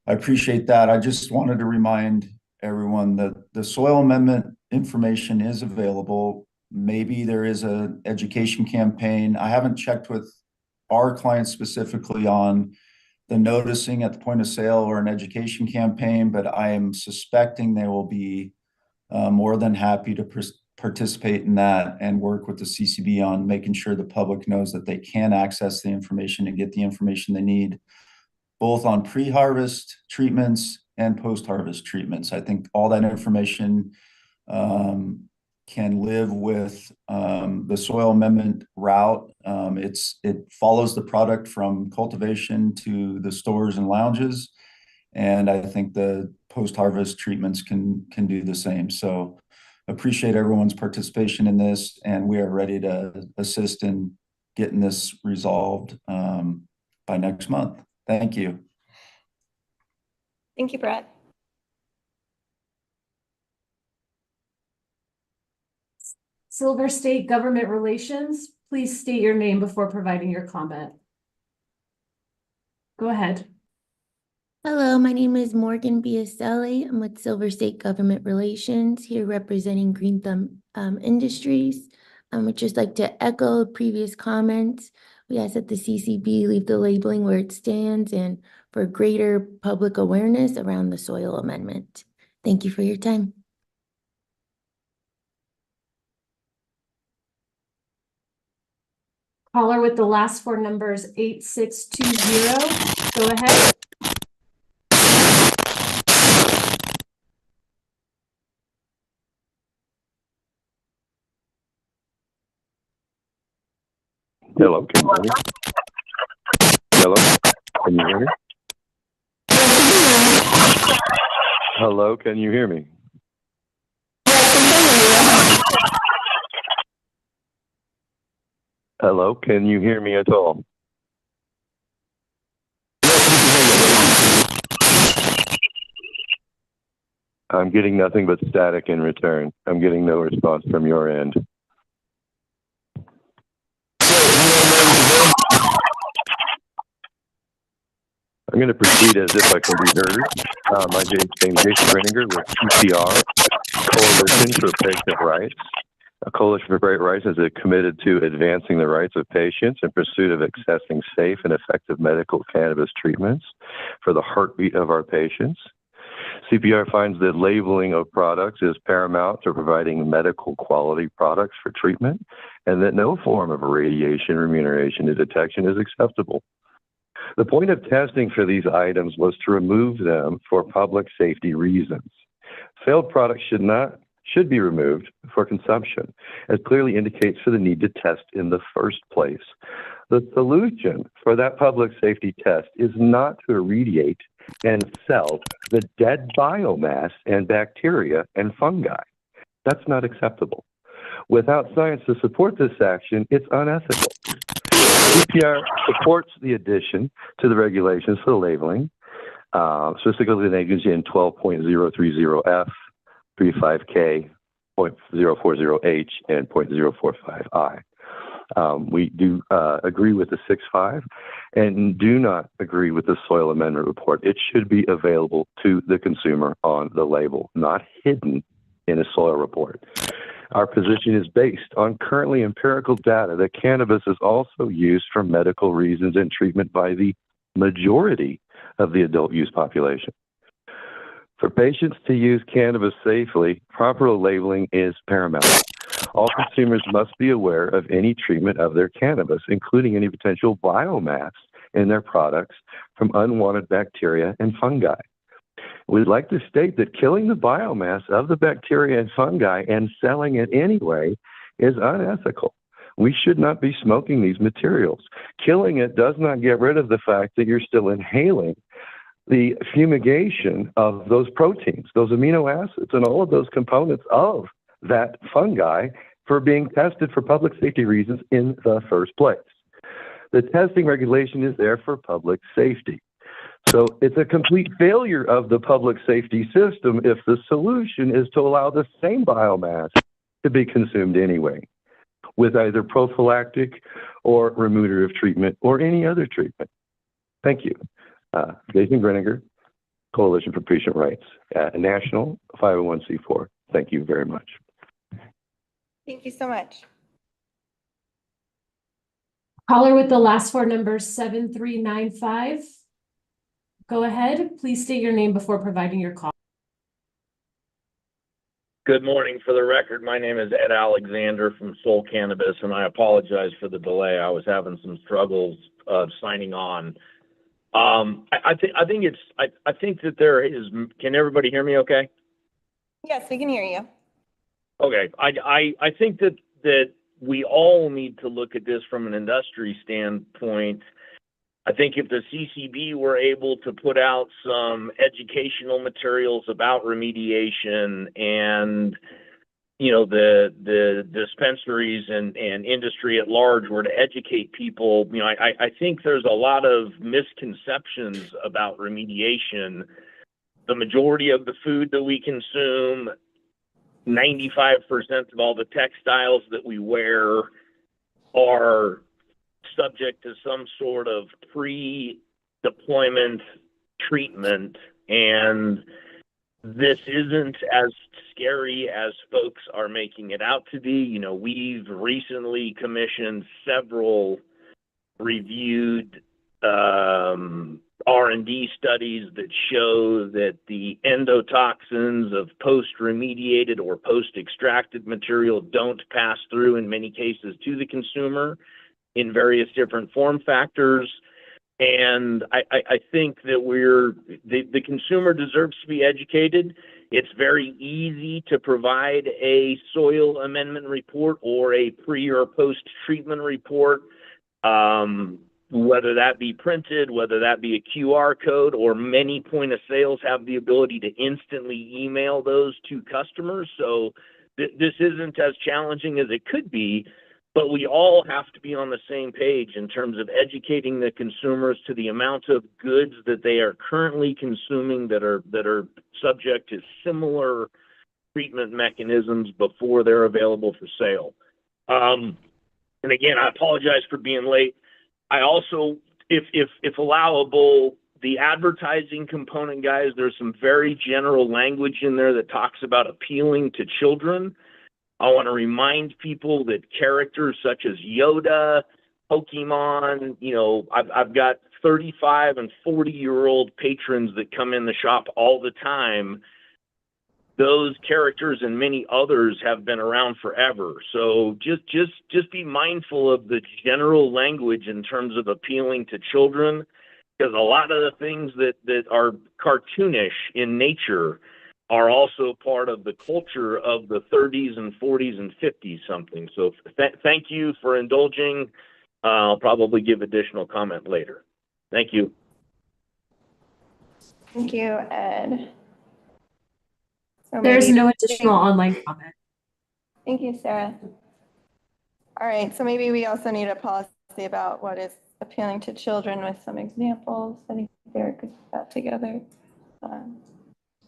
I appreciate that. I just wanted to remind everyone that the soil amendment information is available Maybe there is an education campaign. I haven't checked with our clients specifically on the noticing at the point of sale or an education campaign, but I am suspecting they will be more than happy to participate in that and work with the CCB on making sure the public knows that they can access the information and get the information they need, both on pre-harvest treatments and post-harvest treatments. I think all that information can live with the soil amendment route. It follows the product from cultivation to the stores and lounges. And I think the post-harvest treatments can do the same. So appreciate everyone's participation in this, and we are ready to assist in getting this resolved by next month. Thank you. Thank you, Brett. Silver State Government Relations, please state your name before providing your comment. Go ahead. Hello, my name is Morgan Biaselli. I'm with Silver State Government Relations, here representing Green Thumb Industries. I would just like to echo previous comments. We ask that the CCB leave the labeling where it stands and for greater public awareness around the soil amendment. Thank you for your time. Caller with the last four numbers 8620. Go ahead. Hello, can you hear me? Hello, can you hear me? Hello, can you hear me? Hello, can you hear me at all? I'm getting nothing but static in return. I'm getting no response from your end. I'm going to proceed as if I can be heard. My name is Jason Renninger with NCCR, Coalition for Patient Rights. A Coalition for Patient Rights is committed to advancing the rights of patients in pursuit of accessing safe and effective medical cannabis treatments for the heartbeat of our patients. CPR finds that labeling of products is paramount to providing medical quality products for treatment, and that no form of irradiation, remuneration, or detection is acceptable. The point of testing for these items was to remove them for public safety reasons. Failed products should be removed for consumption, as clearly indicates for the need to test in the first place. The solution for that public safety test is not to irradiate and sell the dead biomass and bacteria and fungi. That's not acceptable. Without science to support this action, it's unethical. CPR supports the addition to the regulations for the labeling, specifically language in 12.030F, 35K, 0.040H, and 0.045I. We do agree with the 6.5 and do not agree with the soil amendment report. It should be available to the consumer on the label, not hidden in a soil report. Our position is based on currently empirical data that cannabis is also used for medical reasons and treatment by the majority of the adult use population. For patients to use cannabis safely, proper labeling is paramount. All consumers must be aware of any treatment of their cannabis, including any potential biomass in their products from unwanted bacteria and fungi. We'd like to state that killing the biomass of the bacteria and fungi and selling it anyway is unethical. We should not be smoking these materials. Killing it does not get rid of the fact that you're still inhaling the fumigation of those proteins, those amino acids, and all of those components of that fungi for being tested for public safety reasons in the first place. The testing regulation is there for public safety. So it's a complete failure of the public safety system if the solution is to allow the same biomass to be consumed anyway, with either prophylactic or remunerative treatment or any other treatment. Thank you. Jason Greninger, Coalition for Patient Rights, National 501c4. Thank you very much. Thank you so much. Caller with the last four numbers 7395. Go ahead, please state your name before providing your call. Good morning. For the record, my name is Ed Alexander from Soul Cannabis, and I apologize for the delay. I was having some struggles signing on. I think that there is. Can everybody hear me? Okay. Yes, we can hear you. Okay. I think that we all need to look at this from an industry standpoint. I think if the CCB were able to put out some educational materials about remediation and, you know, the dispensaries and industry at large were to educate people, you know, I think there's a lot of misconceptions about remediation. The majority of the food that we consume, 95% of all the textiles that we wear are subject to some sort of pre-deployment treatment, and this isn't as scary as folks are making it out to be. You know, we've recently commissioned several reviewed R&D studies that show that the endotoxins of post-remediated or post-extracted material don't pass through in many cases to the consumer in various different form factors. And I think that the consumer deserves to be educated. It's very easy to provide a soil amendment report or a pre or post treatment report, whether that be printed, whether that be a QR code, or many point of sales have the ability to instantly email those to customers. So this isn't as challenging as it could be. But we all have to be on the same page in terms of educating the consumers to the amount of goods that they are currently consuming that are subject to similar treatment mechanisms before they're available for sale. And again, I apologize for being late. I also, if allowable, the advertising component, guys, there's some very general language in there that talks about appealing to children. I want to remind people that characters such as Yoda, Pokemon, you know, I've got 35 and 40-year-old patrons that come in the shop all the time. Those characters and many others have been around forever. So just be mindful of the general language in terms of appealing to children, because a lot of the things that are cartoonish in nature are also part of the culture of the 30s and 40s and 50s something. So thank you for indulging. I'll probably give additional comment later. Thank you. Thank you, Ed. So There's maybe- no additional online comment. Thank you, Sarah. All right, so maybe we also need a policy about what is appealing to children with some examples. I think Derek could put that together.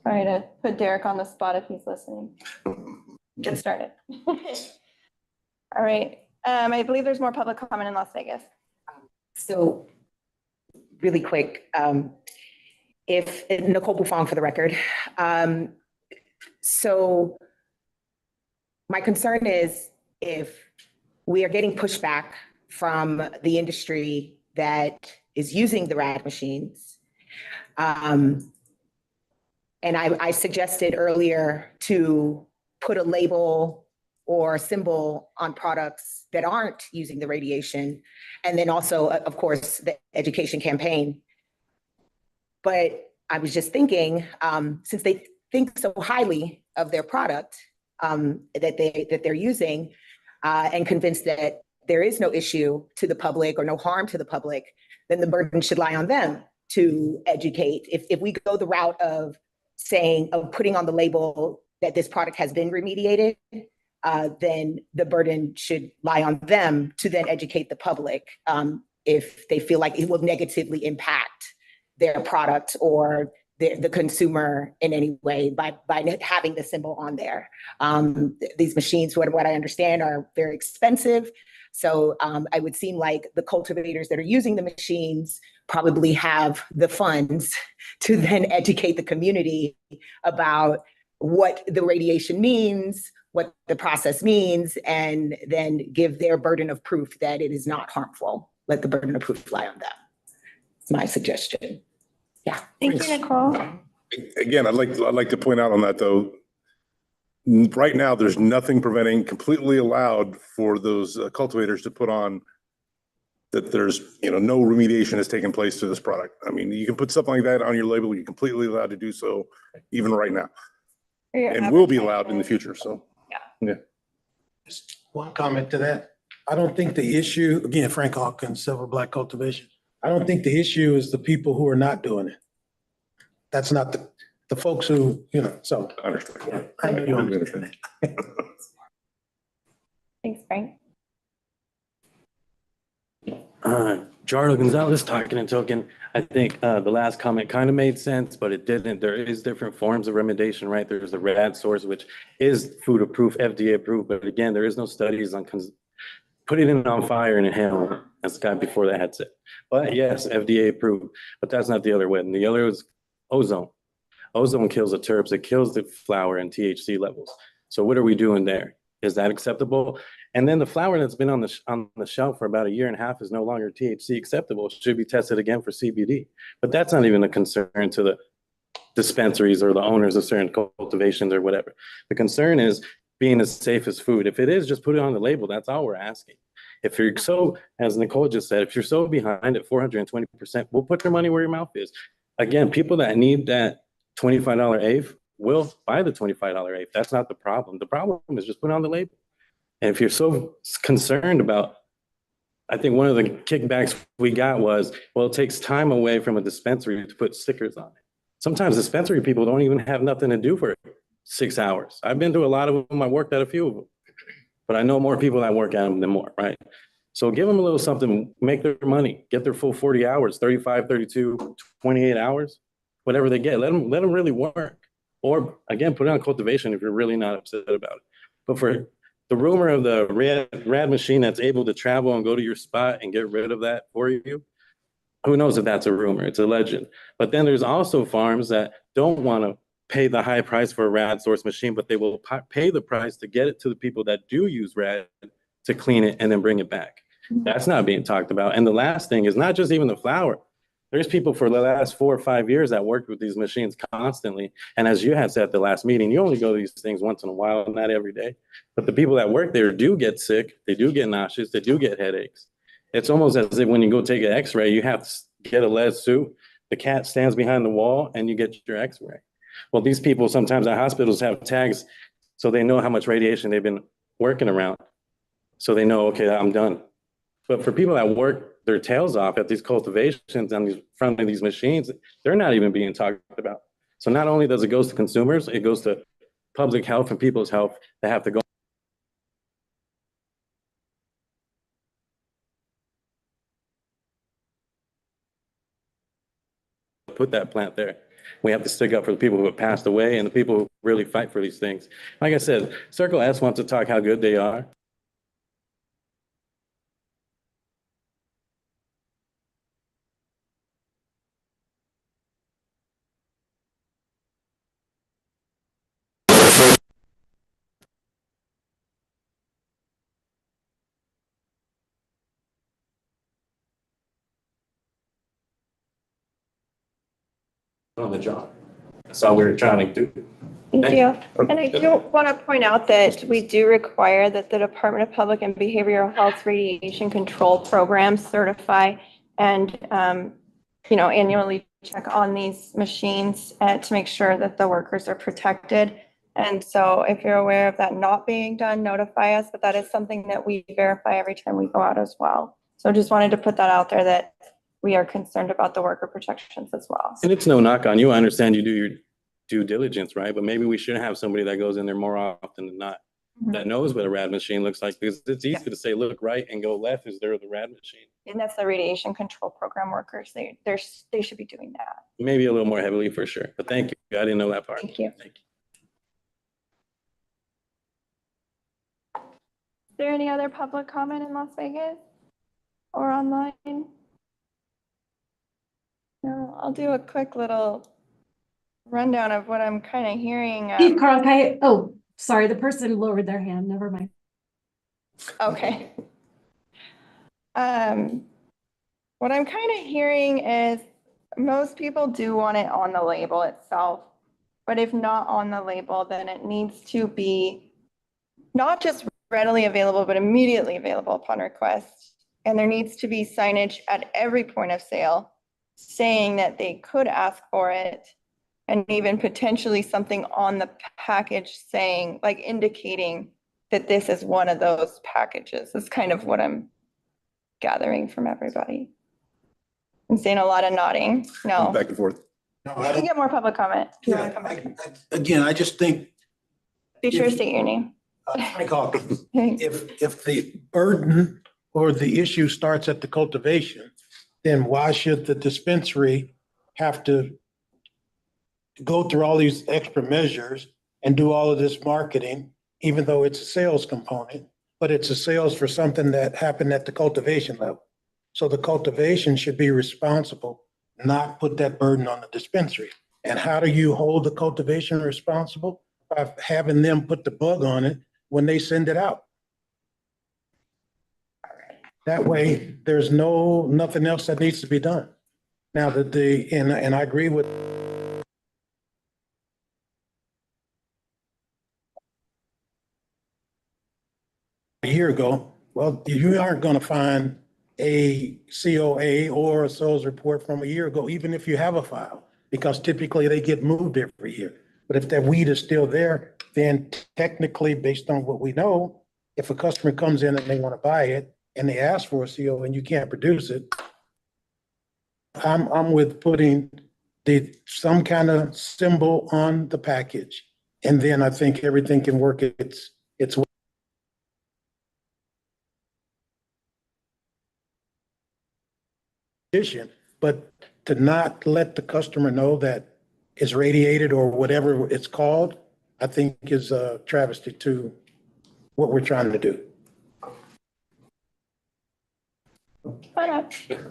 Try to put Derek on the spot if he's listening. Get started. All right. I believe there's more public comment in Las Vegas. So really quick, if Nicole Buffon for the record. So my concern is if we are getting pushback from the industry that is using the RAD machines, and I suggested earlier to put a label or a symbol on products that aren't using the radiation, and then also, of course, the education campaign. But I was just thinking, since they think so highly of their product that they're using, and convinced that there is no issue to the public or no harm to the public, then the burden should lie on them to educate. If we go the route of putting on the label that this product has been remediated, then the burden should lie on them to then educate the public if they feel like it will negatively impact their product or the consumer in any way by having the symbol on there. These machines, what I understand, are very expensive. So it would seem like the cultivators that are using the machines probably have the funds to then educate the community about what the radiation means, what the process means, and then give their burden of proof that it is not harmful. Let the burden of proof lie on them. It's my suggestion. Yeah. Thank you, Nicole. Again, I'd like to point out on that though, right now, there's nothing preventing, completely allowed for those cultivators to put on that there's, no remediation has taken place to this product. I mean, you can put something like that on your label, you're completely allowed to do so even right now. And will be allowed in the future, so. Yeah. Just one comment to that. I don't think the issue, again, Frank Hawkins, Silver Black Cultivation. I don't think the issue is the people who are not doing it. That's not the folks who, so. I understand. Yeah, I know you understand. Thanks, Frank. Jardo Gonzalez, talking and token. I think the last comment kind of made sense, but it didn't. There is different forms of remediation, right? There's the RAD source, which is food approved, FDA approved, but again, there is no studies on putting it on fire and inhale it, as the guy before that had said. But yes, FDA approved, but that's not the other way. And the other is ozone. Ozone kills the terps, it kills the flower and THC levels. So what are we doing there? Is that acceptable? And then the flower that's been on the shelf for about a year and a half is no longer THC acceptable. It should be tested again for CBD. But that's not even a concern to the dispensaries or the owners of certain cultivations or whatever. The concern is being as safe as food. If it is, just put it on the label. That's all we're asking. If you're so, as Nicole just said, if you're so behind at 420%, we'll put your money where your mouth is. Again, people that need that $25 eighth will buy the $25 eighth. That's not the problem. The problem is just put it on the label. And if you're so concerned about, I think one of the kickbacks we got was, well, it takes time away from a dispensary to put stickers on it. Sometimes dispensary people don't even have nothing to do for 6 hours. I've been to a lot of them. I worked at a few of them, but I know more people that work at them than more, right? So give them a little something, make their money, get their full 40 hours, 35, 32, 28 hours, whatever they get. Let them really work. Or again, put it on cultivation if you're really not upset about it. But for the rumor of the rad machine that's able to travel and go to your spot and get rid of that for you, who knows if that's a rumor? It's a legend. But then there's also farms that don't want to pay the high price for a rad source machine, but they will pay the price to get it to the people that do use rad to clean it and then bring it back. That's not being talked about. And the last thing is not just even the flower. There's people for the last 4 or 5 years that worked with these machines constantly. And as you had said at the last meeting, you only go to these things once in a while, not every day. But the people that work there do get sick. They do get nauseous. They do get headaches. It's almost as if when you go take an x-ray, you have to get a lead suit. The cat stands behind the wall and you get your x-ray. Well, these people sometimes at hospitals have tags so they know how much radiation they've been working around. So they know, okay, I'm done. But for people that work their tails off at these cultivations on these front of these machines, they're not even being talked about. So not only does it go to consumers, it goes to public health and people's health that have to go. Put that plant there. We have to stick up for the people who have passed away and the people who really fight for these things. Like I said, Circle S wants to talk how good they are. On the job. That's all we were trying to do. Thank you. And I do want to point out that we do require that the Department of Public and Behavioral Health Radiation Control Programs certify and, annually check on these machines to make sure that the workers are protected. And so if you're aware of that not being done, notify us, but that is something that we verify every time we go out as well. So just wanted to put that out there that we are concerned about the worker protections as well. And it's no knock on you. I understand you do your due diligence, right? But maybe we should have somebody that goes in there more often than not, that knows what a rad machine looks like, because it's easy to say, look right and go left is there the rad machine. And that's the radiation control program workers. They should be doing that. Maybe a little more heavily for sure. But thank you. I didn't know that part. Thank you. Is there any other public comment in Las Vegas or online? No, I'll do a quick little rundown of what I'm kind of hearing. Carl, oh, sorry, the person lowered their hand. Never mind. Okay. What I'm kind of hearing is most people do want it on the label itself, but if not on the label, then it needs to be not just readily available, but immediately available upon request. And there needs to be signage at every point of sale saying that they could ask for it, and even potentially something on the package saying, like indicating that this is one of those packages. That's kind of what I'm gathering from everybody. I'm seeing a lot of nodding. No. Back and forth. No, You can get more public comment. If you want to come back. Again, I just think, Be sure to state your name. Frank Hawkins, if the burden or the issue starts at the cultivation, then why should the dispensary have to go through all these extra measures and do all of this marketing, even though it's a sales component, but it's a sales for something that happened at the cultivation level? So the cultivation should be responsible, not put that burden on the dispensary. And how do you hold the cultivation responsible? By having them put the bug on it when they send it out. That way, there's nothing else that needs to be done. Now that and I agree with a year ago, well, you aren't going to find a COA or a sales report from a year ago, even if you have a file, because typically they get moved every year. But if that weed is still there, then technically, based on what we know, if a customer comes in and they want to buy it and they ask for a CO and you can't produce it, I'm with putting some kind of symbol on the package. And then I think everything can work its way. But to not let the customer know that it's radiated or whatever it's called, I think is a travesty to what we're trying to do.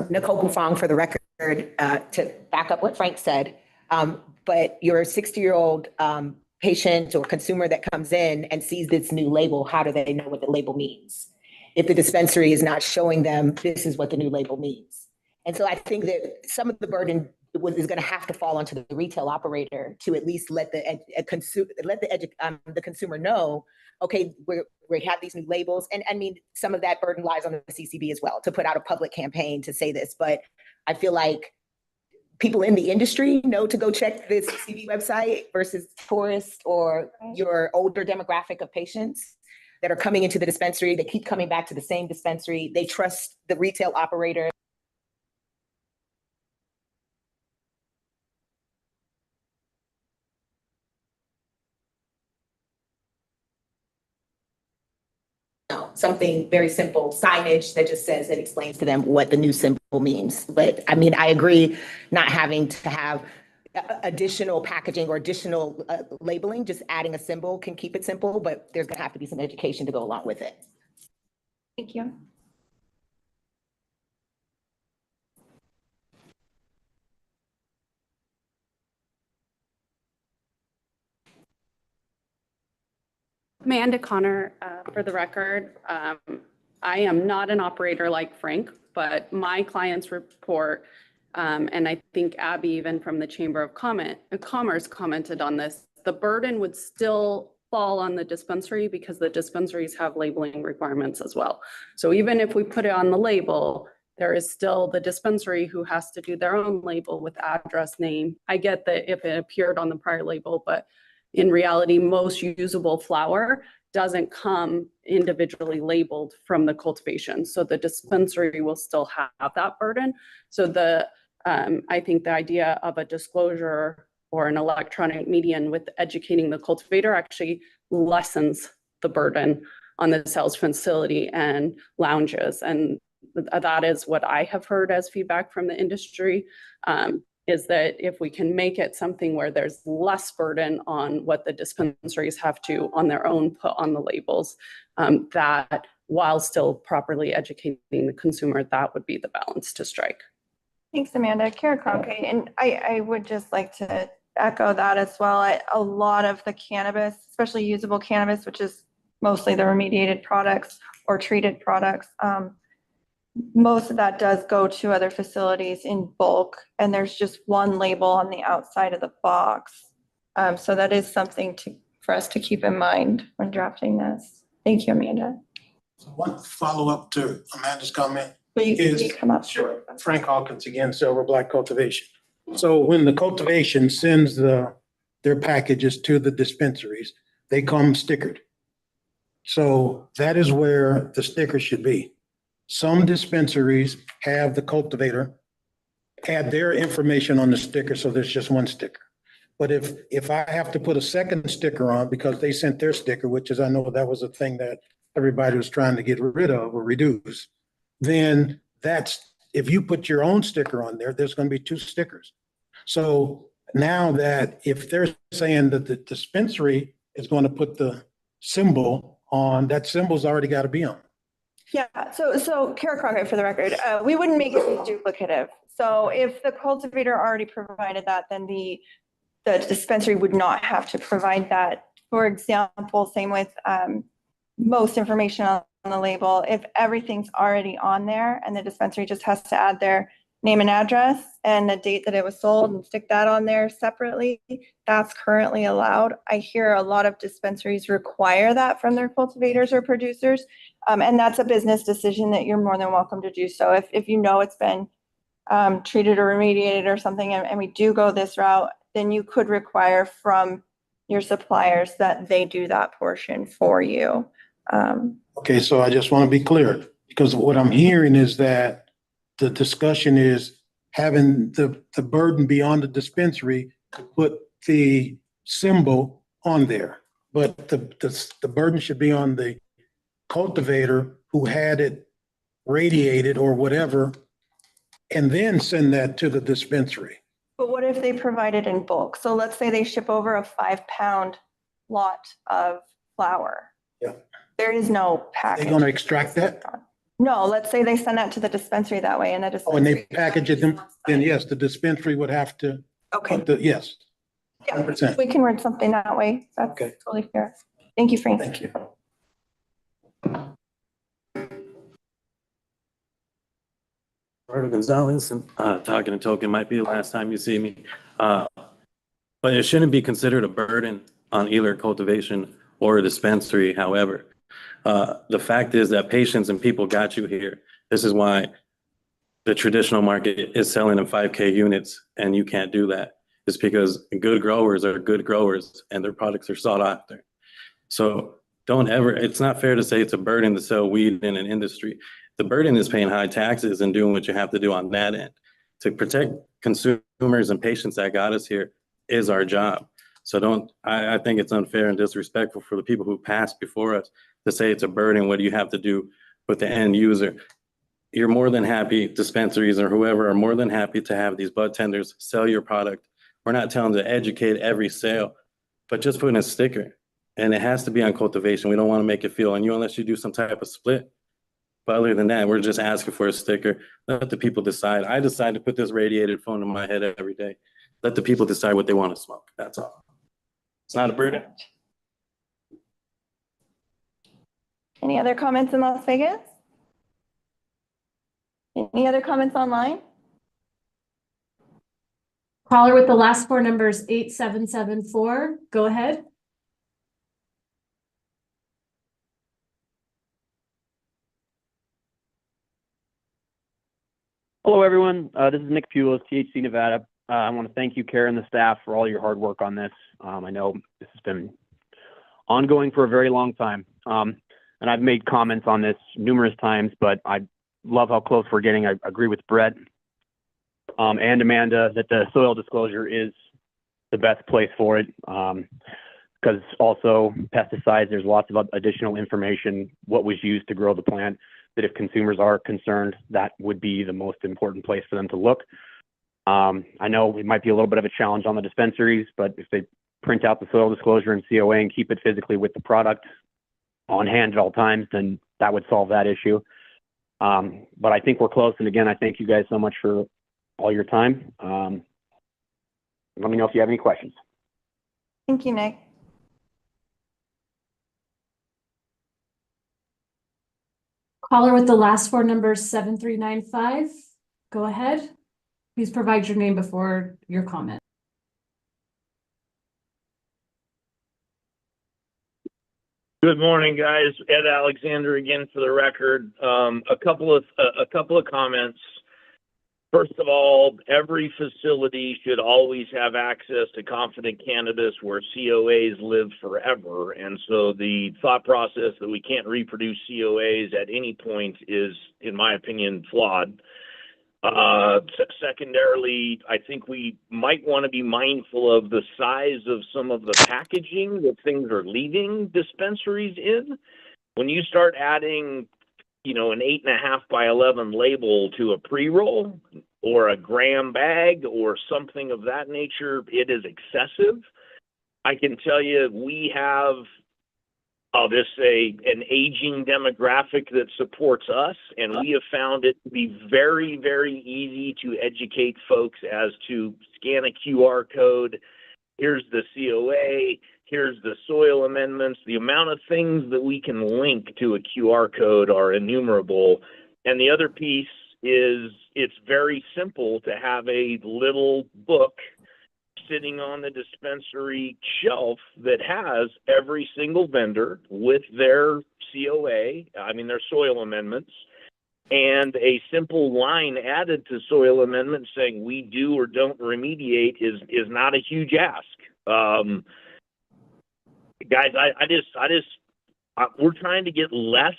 Nicole Bufong for the record, to back up what Frank said. But your 60-year-old patient or consumer that comes in and sees this new label, how do they know what the label means? If the dispensary is not showing them, this is what the new label means. And so I think that some of the burden is going to have to fall onto the retail operator to at least let the consumer know, okay, we have these new labels. And I mean, some of that burden lies on the CCB as well to put out a public campaign to say this. But I feel like people in the industry know to go check the CCB website versus tourists or your older demographic of patients that are coming into the dispensary. They keep coming back to the same dispensary. They trust the retail operator. Something very simple, signage that just says, that explains to them what the new symbol means. But I mean, I agree, not having to have additional packaging or additional labeling, just adding a symbol can keep it simple, but there's gonna have to be some education to go along with it. Thank you. Amanda Connor, for the record. I am not an operator like Frank, but my clients report, and I think Abby, even from the Chamber of Commerce commented on this, the burden would still fall on the dispensary because the dispensaries have labeling requirements as well. So even if we put it on the label, there is still the dispensary who has to do their own label with address, name. I get that if it appeared on the prior label, but in reality, most usable flower doesn't come individually labeled from the cultivation. So the dispensary will still have that burden. So I think the idea of a disclosure or an electronic median with educating the cultivator actually lessens the burden on the sales facility and lounges. And that is what I have heard as feedback from the industry. Is that if we can make it something where there's less burden on what the dispensaries have to on their own put on the labels, that while still properly educating the consumer, that would be the balance to strike. Thanks, Amanda. Kara Cronkite, and I would just like to echo that as well. A lot of the cannabis, especially usable cannabis, which is mostly the remediated products or treated products, most of that does go to other facilities in bulk, and there's just one label on the outside of the box. So that is something for us to keep in mind when drafting this. Thank you, Amanda. So one follow-up to Amanda's comment Will you is come up? Sure. Frank Hawkins again, Silver Black Cultivation. So when the cultivation sends their packages to the dispensaries, they come stickered. So that is where the sticker should be. Some dispensaries have the cultivator add their information on the sticker, so there's just one sticker. But if I have to put a second sticker on because they sent their sticker, which is, I know that was a thing that everybody was trying to get rid of or reduce, then if you put your own sticker on there, there's going to be two stickers. So now that if they're saying that the dispensary is going to put the symbol on, that symbol's already got to be on. Yeah, so Kara Cronkite for the record, we wouldn't make it duplicative. So if the cultivator already provided that, then the dispensary would not have to provide that. For example, same with most information on the label. If everything's already on there and the dispensary just has to add their name and address and the date that it was sold and stick that on there separately, that's currently allowed. I hear a lot of dispensaries require that from their cultivators or producers. And that's a business decision that you're more than welcome to do so. If you know it's been treated or remediated or something, and we do go this route, then you could require from your suppliers that they do that portion for you. Okay, so I just want to be clear, because what I'm hearing is that the discussion is having the burden be on the dispensary to put the symbol on there. But the burden should be on the cultivator who had it radiated or whatever, and then send that to the dispensary. But what if they provide it in bulk? So let's say they ship over a 5-pound lot of flour. Yeah. There is no package. They're going to extract that? No, let's say they send that to the dispensary that way and the dispensary. Oh, and they package it, then yes, the dispensary would have to. Okay. Yes. 100%. We can word something that way. That's Okay. totally fair. Thank you, Frank. Thank you. Roberto Gonzalez, and talking to Token might be the last time you see me. But it shouldn't be considered a burden on either cultivation or a dispensary. However, the fact is that patients and people got you here. This is why the traditional market is selling in 5K units, and you can't do that. It's because good growers are good growers and their products are sought after. So don't ever, it's not fair to say it's a burden to sell weed in an industry. The burden is paying high taxes and doing what you have to do on that end. To protect consumers and patients that got us here is our job. So I think it's unfair and disrespectful for the people who passed before us to say it's a burden. What do you have to do with the end user? You're more than happy, dispensaries or whoever are more than happy to have these bud tenders sell your product. We're not telling them to educate every sale, but just putting a sticker. And it has to be on cultivation. We don't want to make it feel on you unless you do some type of split. But other than that, we're just asking for a sticker. Let the people decide. I decide to put this radiated phone in my head every day. Let the people decide what they want to smoke. That's all. It's not a burden. Any other comments in Las Vegas? Any other comments online? Caller with the last four numbers 8774. Go ahead. Hello, everyone. This is Nick Pulis, THC Nevada. I want to thank you, Kara, and the staff for all your hard work on this. I know this has been ongoing for a very long time. And I've made comments on this numerous times, but I love how close we're getting. I agree with Brett and Amanda that the soil disclosure is the best place for it. Because also pesticides, there's lots of additional information, what was used to grow the plant, that if consumers are concerned, that would be the most important place for them to look. I know it might be a little bit of a challenge on the dispensaries, but if they print out the soil disclosure and COA and keep it physically with the product on hand at all times, then that would solve that issue. But I think we're close. And again, I thank you guys so much for all your time. Let me know if you have any questions. Thank you, Nick. Caller with the last four numbers 7395. Go ahead. Please provide your name before your comment. Good morning, guys. Ed Alexander again for the record. A couple of comments. First of all, every facility should always have access to confident cannabis where COAs live forever. And so the thought process that we can't reproduce COAs at any point is, in my opinion, flawed. Secondarily, I think we might want to be mindful of the size of some of the packaging that things are leaving dispensaries in. When you start adding, an 8.5 by 11 label to a pre-roll or a gram bag or something of that nature, it is excessive. I can tell you we have, I'll just say, an aging demographic that supports us, and we have found it to be very, very easy to educate folks as to scan a QR code. Here's the COA. Here's the soil amendments. The amount of things that we can link to a QR code are innumerable. And the other piece is it's very simple to have a little book sitting on the dispensary shelf that has every single vendor with their COA, their soil amendments, and a simple line added to soil amendments saying we do or don't remediate is not a huge ask. Guys, we're trying to get less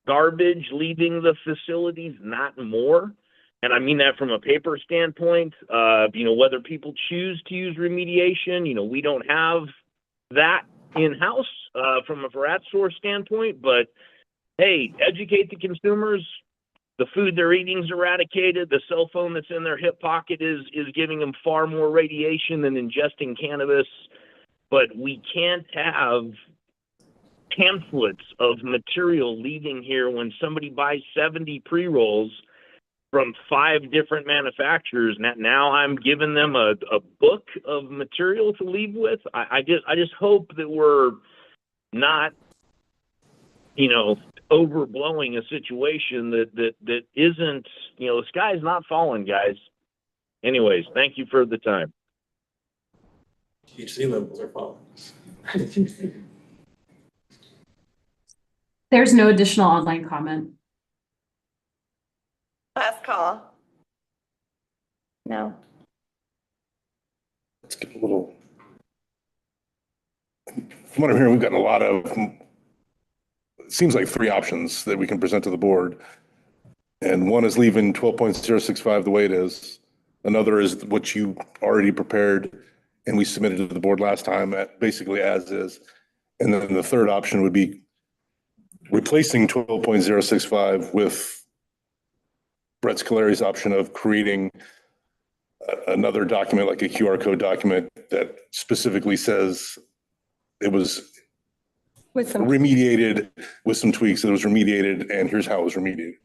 garbage leaving the facilities, not more. And I mean that from a paper standpoint, whether people choose to use remediation, we don't have that in-house from a rat source standpoint, but hey, educate the consumers. The food they're eating is eradicated. The cell phone that's in their hip pocket is giving them far more radiation than ingesting cannabis. But we can't have pamphlets of material leaving here when somebody buys 70 pre-rolls from 5 different manufacturers. Now I'm giving them a book of material to leave with. I just hope that we're not, overblowing a situation that isn't, the sky's not falling, guys. Anyways, thank you for the time. THC levels are falling. There's no additional online comment. Last call. No. Let's get a little. From what I'm hearing, we've gotten a lot of, it seems like 3 options that we can present to the board. And one is leaving 12.065 the way it is. Another is what you already prepared and we submitted to the board last time basically as is. And then the third option would be replacing 12.065 with Brett Scolari's option of creating another document, like a QR code document that specifically says it was remediated with some tweaks, that it was remediated, and here's how it was remediated.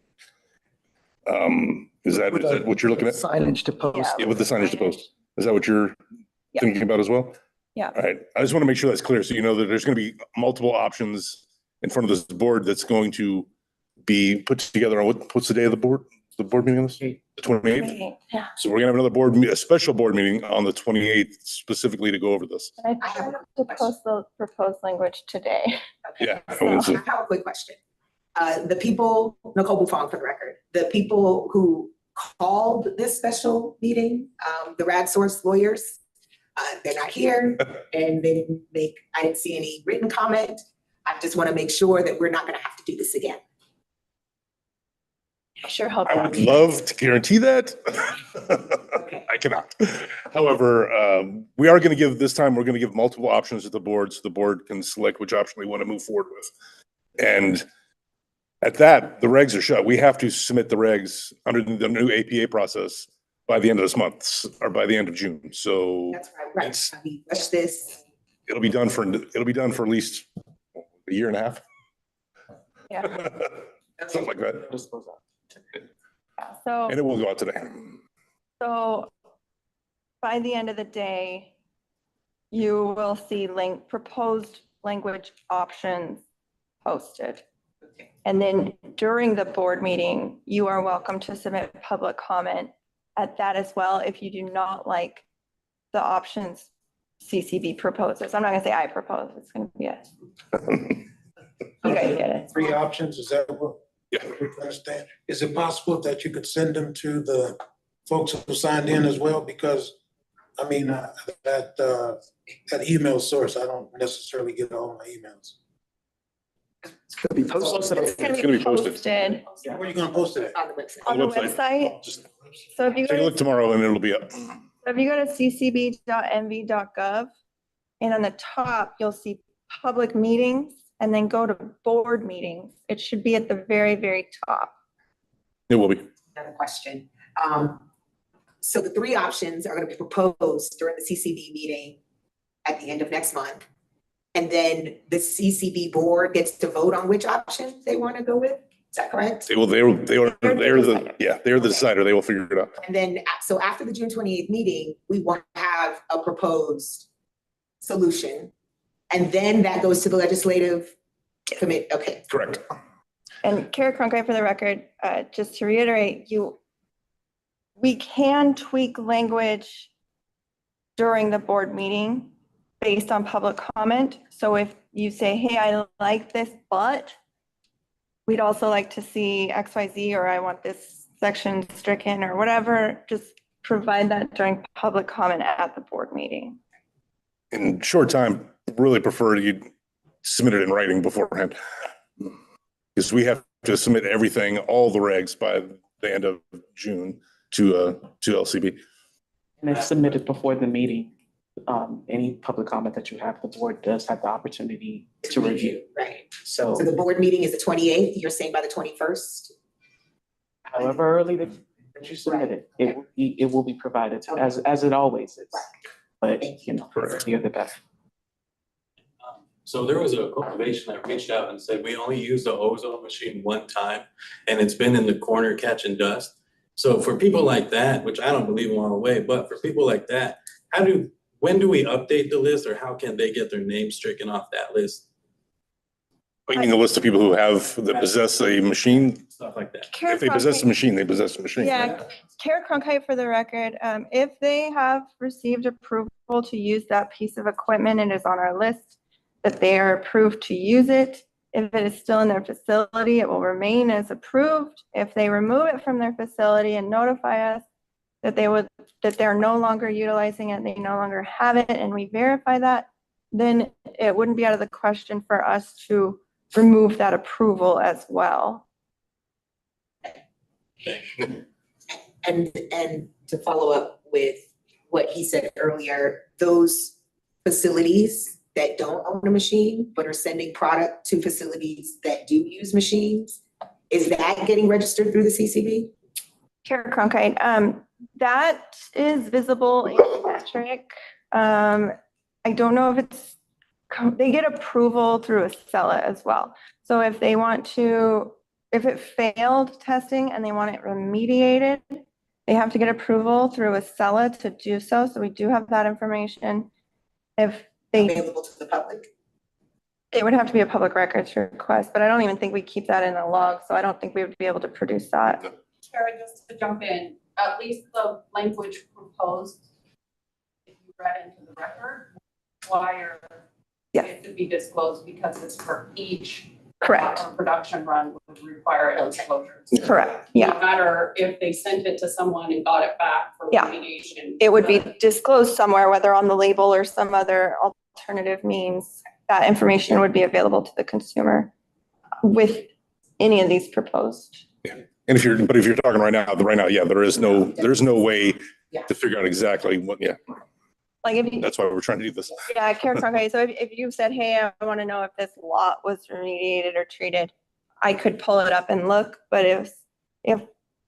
Is that what you're looking at? Signage to post. Yeah, with the signage to post. Is that what you're thinking about as well? Yeah. All right. I just want to make sure that's clear. So you know that there's going to be multiple options in front of this board that's going to be put together on what's the day of the board meeting on this? The 28th? Yeah. So we're gonna have another a special board meeting on the 28th specifically to go over this. I tried to post the proposed language today. Yeah. I have a quick question. The people, Nicole Buffon for the record, the people who called this special meeting, the Rad Source lawyers, they're not here and I didn't see any written comment. I just want to make sure that we're not going to have to do this again. I sure hope I would love to guarantee that. I cannot. However, we are going to give this time, we're going to give multiple options to the board so the board can select which option they want to move forward with. And at that, the regs are shut. We have to submit the regs under the new APA process by the end of this month or by the end of June. So that's right. We rush this. It'll be done for at least a year and a half. Yeah. Something like that. Yeah, so, and it will go out today. So by the end of the day, you will see proposed language options posted. And then during the board meeting, you are welcome to submit public comment at that as well if you do not like the options CCB proposes. I'm not gonna say I propose, it's gonna be a. You guys get it. 3 options, is that what? Yeah. we understand? Is it possible that you could send them to the folks who signed in as well? Because, I mean, that email source, I don't necessarily get all my emails. It's gonna be posted. It's gonna be posted Where are you gonna post it at? On the website. on the website. Just So if you take a go look to, tomorrow and it'll be up. if you go to ccb.nv.gov, and on the top, you'll see public meetings, and then go to board meetings. It should be at the very, very top. It will be. Another question. So the 3 options are going to be proposed during the CCB meeting at the end of next month. And then the CCB board gets to vote on which option they want to go with. Is that correct? They're the decider. They will figure it out. And then, so after the June 28th meeting, we want to have a proposed solution. And then that goes to the legislative committee. Okay. Correct. And Kara Cronkite, for the record, just to reiterate, we can tweak language during the board meeting based on public comment. So if you say, hey, I like this, but we'd also like to see XYZ, or I want this section stricken or whatever, just provide that during public comment at the board meeting. In short time, really prefer you submit it in writing beforehand. Because we have to submit everything, all the regs by the end of June to LCB. And if submitted before the meeting, any public comment that you have, the board does have the opportunity to review. Right. So the board meeting is the 28th, you're saying by the 21st? however early that you submit it, it will be provided to, as it always is. But, you know, you're the best. So there was a cultivation that reached out and said, we only use the ozone machine one time and it's been in the corner catching dust. So for people like that, which I don't believe along the way, but for people like that, when do we update the list, or how can they get their name stricken off that list? You mean the list of people that possess a machine? Stuff like that. If they possess a machine, they possess a machine. Yeah, Kara Cronkite, for the record, if they have received approval to use that piece of equipment and is on our list, that they are approved to use it. If it is still in their facility, it will remain as approved. If they remove it from their facility and notify us that they're no longer utilizing it, they no longer have it, and we verify that, then it wouldn't be out of the question for us to remove that approval as well. And to follow up with what he said earlier, those facilities that don't own a machine but are sending product to facilities that do use machines, is that getting registered through the CCB? Kara Cronkite, that is visible in the metric. I don't know if they get approval through Acela as well. So if they want to, if it failed testing and they want it remediated, they have to get approval through Acela to do so. So we do have that information. If they available to the public, it would have to be a public records request, but I don't even think we keep that in the log. So I don't think we would be able to produce that. Kara, just to jump in, at least the language proposed, if you read into the record, require it to be disclosed because it's for each production run would require those disclosures. Correct. Yeah. No matter if they sent it to someone and got it back for remediation. It would be disclosed somewhere, whether on the label or some other alternative means. That information would be available to the consumer with any of these proposed. And if you're talking right now, yeah, there's no way to figure out exactly what, Like if you, that's why we're trying to do this. yeah, Kara Cronkite. So if you said, hey, I want to know if this lot was remediated or treated, I could pull it up and look, but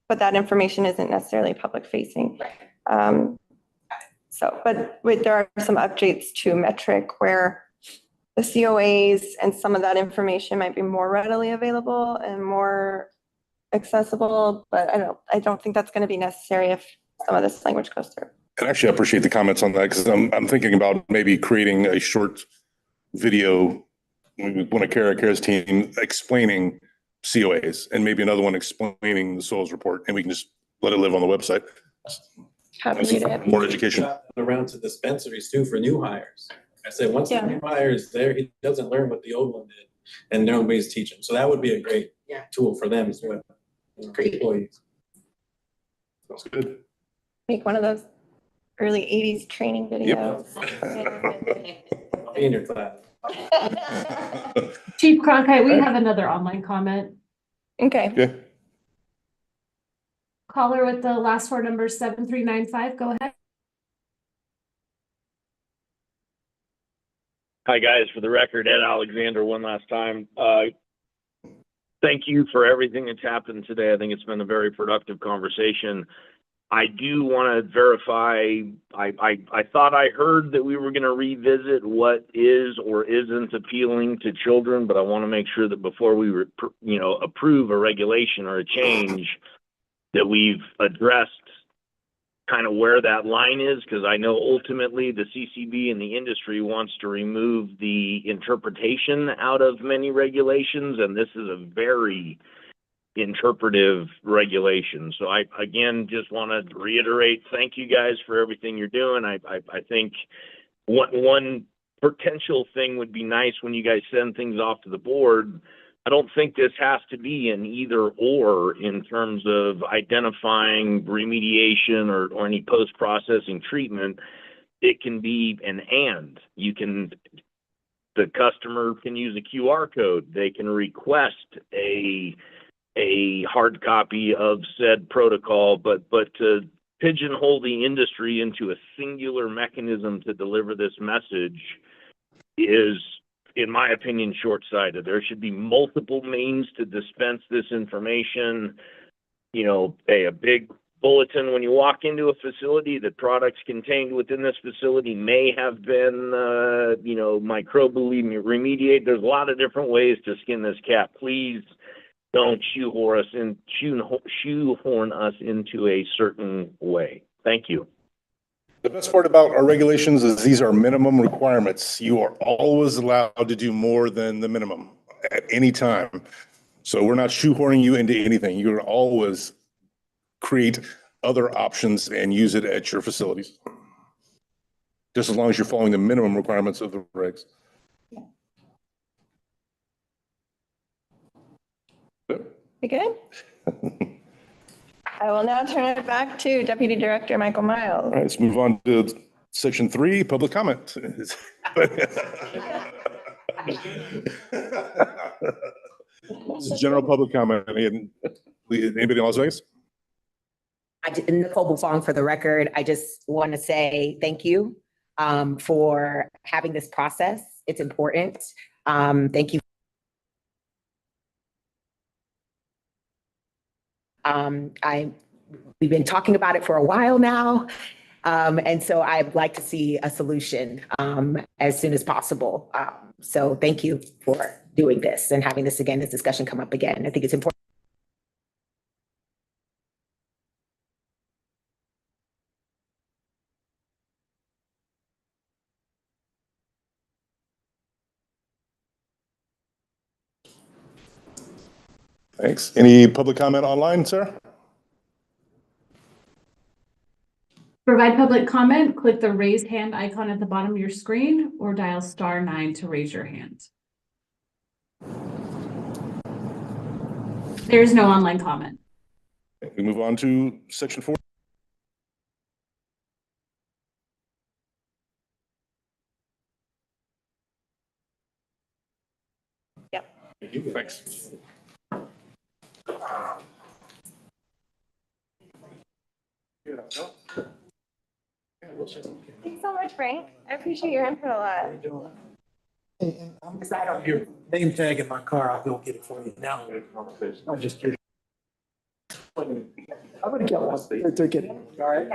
but that information isn't necessarily public facing. But there are some updates to metric where the COAs and some of that information might be more readily available and more accessible, but I don't think that's going to be necessary if some of this language goes through. And actually, I appreciate the comments on that because I'm thinking about maybe creating a short video when a Kara's team explaining COAs and maybe another one explaining the soils report, and we can just let it live on the website. How to read it. More education. Around to dispensaries too for new hires. I said, once the new hire is there, he doesn't learn what the old one did and nobody's teaching. So that would be a great tool for them as well. Great employees. Sounds good. Make one of those early 80s training videos. I'll be in your class. Chief Cronkite, we have another online comment. Okay. Okay. Caller with the last four numbers 7395, go ahead. Hi, guys. For the record, Ed Alexander, one last time. Thank you for everything that's happened today. I think it's been a very productive conversation. I do want to verify, I thought I heard that we were going to revisit what is or isn't appealing to children, but I want to make sure that before we, approve a regulation or a change, that we've addressed kind of where that line is, because I know ultimately the CCB and the industry wants to remove the interpretation out of many regulations, and this is a very interpretive regulation. So I, again, just want to reiterate, thank you guys for everything you're doing. I think one potential thing would be nice when you guys send things off to the board. I don't think this has to be an either or in terms of identifying remediation or any post-processing treatment. It can be an and. The customer can use a QR code. They can request a hard copy of said protocol, but to pigeonhole the industry into a singular mechanism to deliver this message is, in my opinion, short-sighted. There should be multiple means to dispense this information. A big bulletin when you walk into a facility that products contained within this facility may have been, microbially remediated. There's a lot of different ways to skin this cat. Please don't shoehorn us into a certain way. Thank you. The best part about our regulations is these are minimum requirements. You are always allowed to do more than the minimum at any time. So we're not shoehorning you into anything. You can always create other options and use it at your facilities. Just as long as you're following the minimum requirements of the regs. We good? I will now turn it back to Deputy Director Michael Miles. All right, let's move on to section 3, public comment. This is general public comment. Anybody in Las Vegas? Nicole Buffon for the record. I just want to say thank you for having this process. It's important. Thank you. We've been talking about it for a while now. And so I'd like to see a solution as soon as possible. So thank you for doing this and having this discussion come up again. I think it's important. Thanks. Any public comment online, sir? Provide public comment, click the raise hand icon at the bottom of your screen or dial *9 to raise your hand. There's no online comment. We move on to section 4. Yep. Thanks. Thanks so much, Frank. I appreciate your input a lot. I'm excited on your name tag in my car. I'll go get it for you now. I'm just kidding. I'm gonna get one. Take it. All right.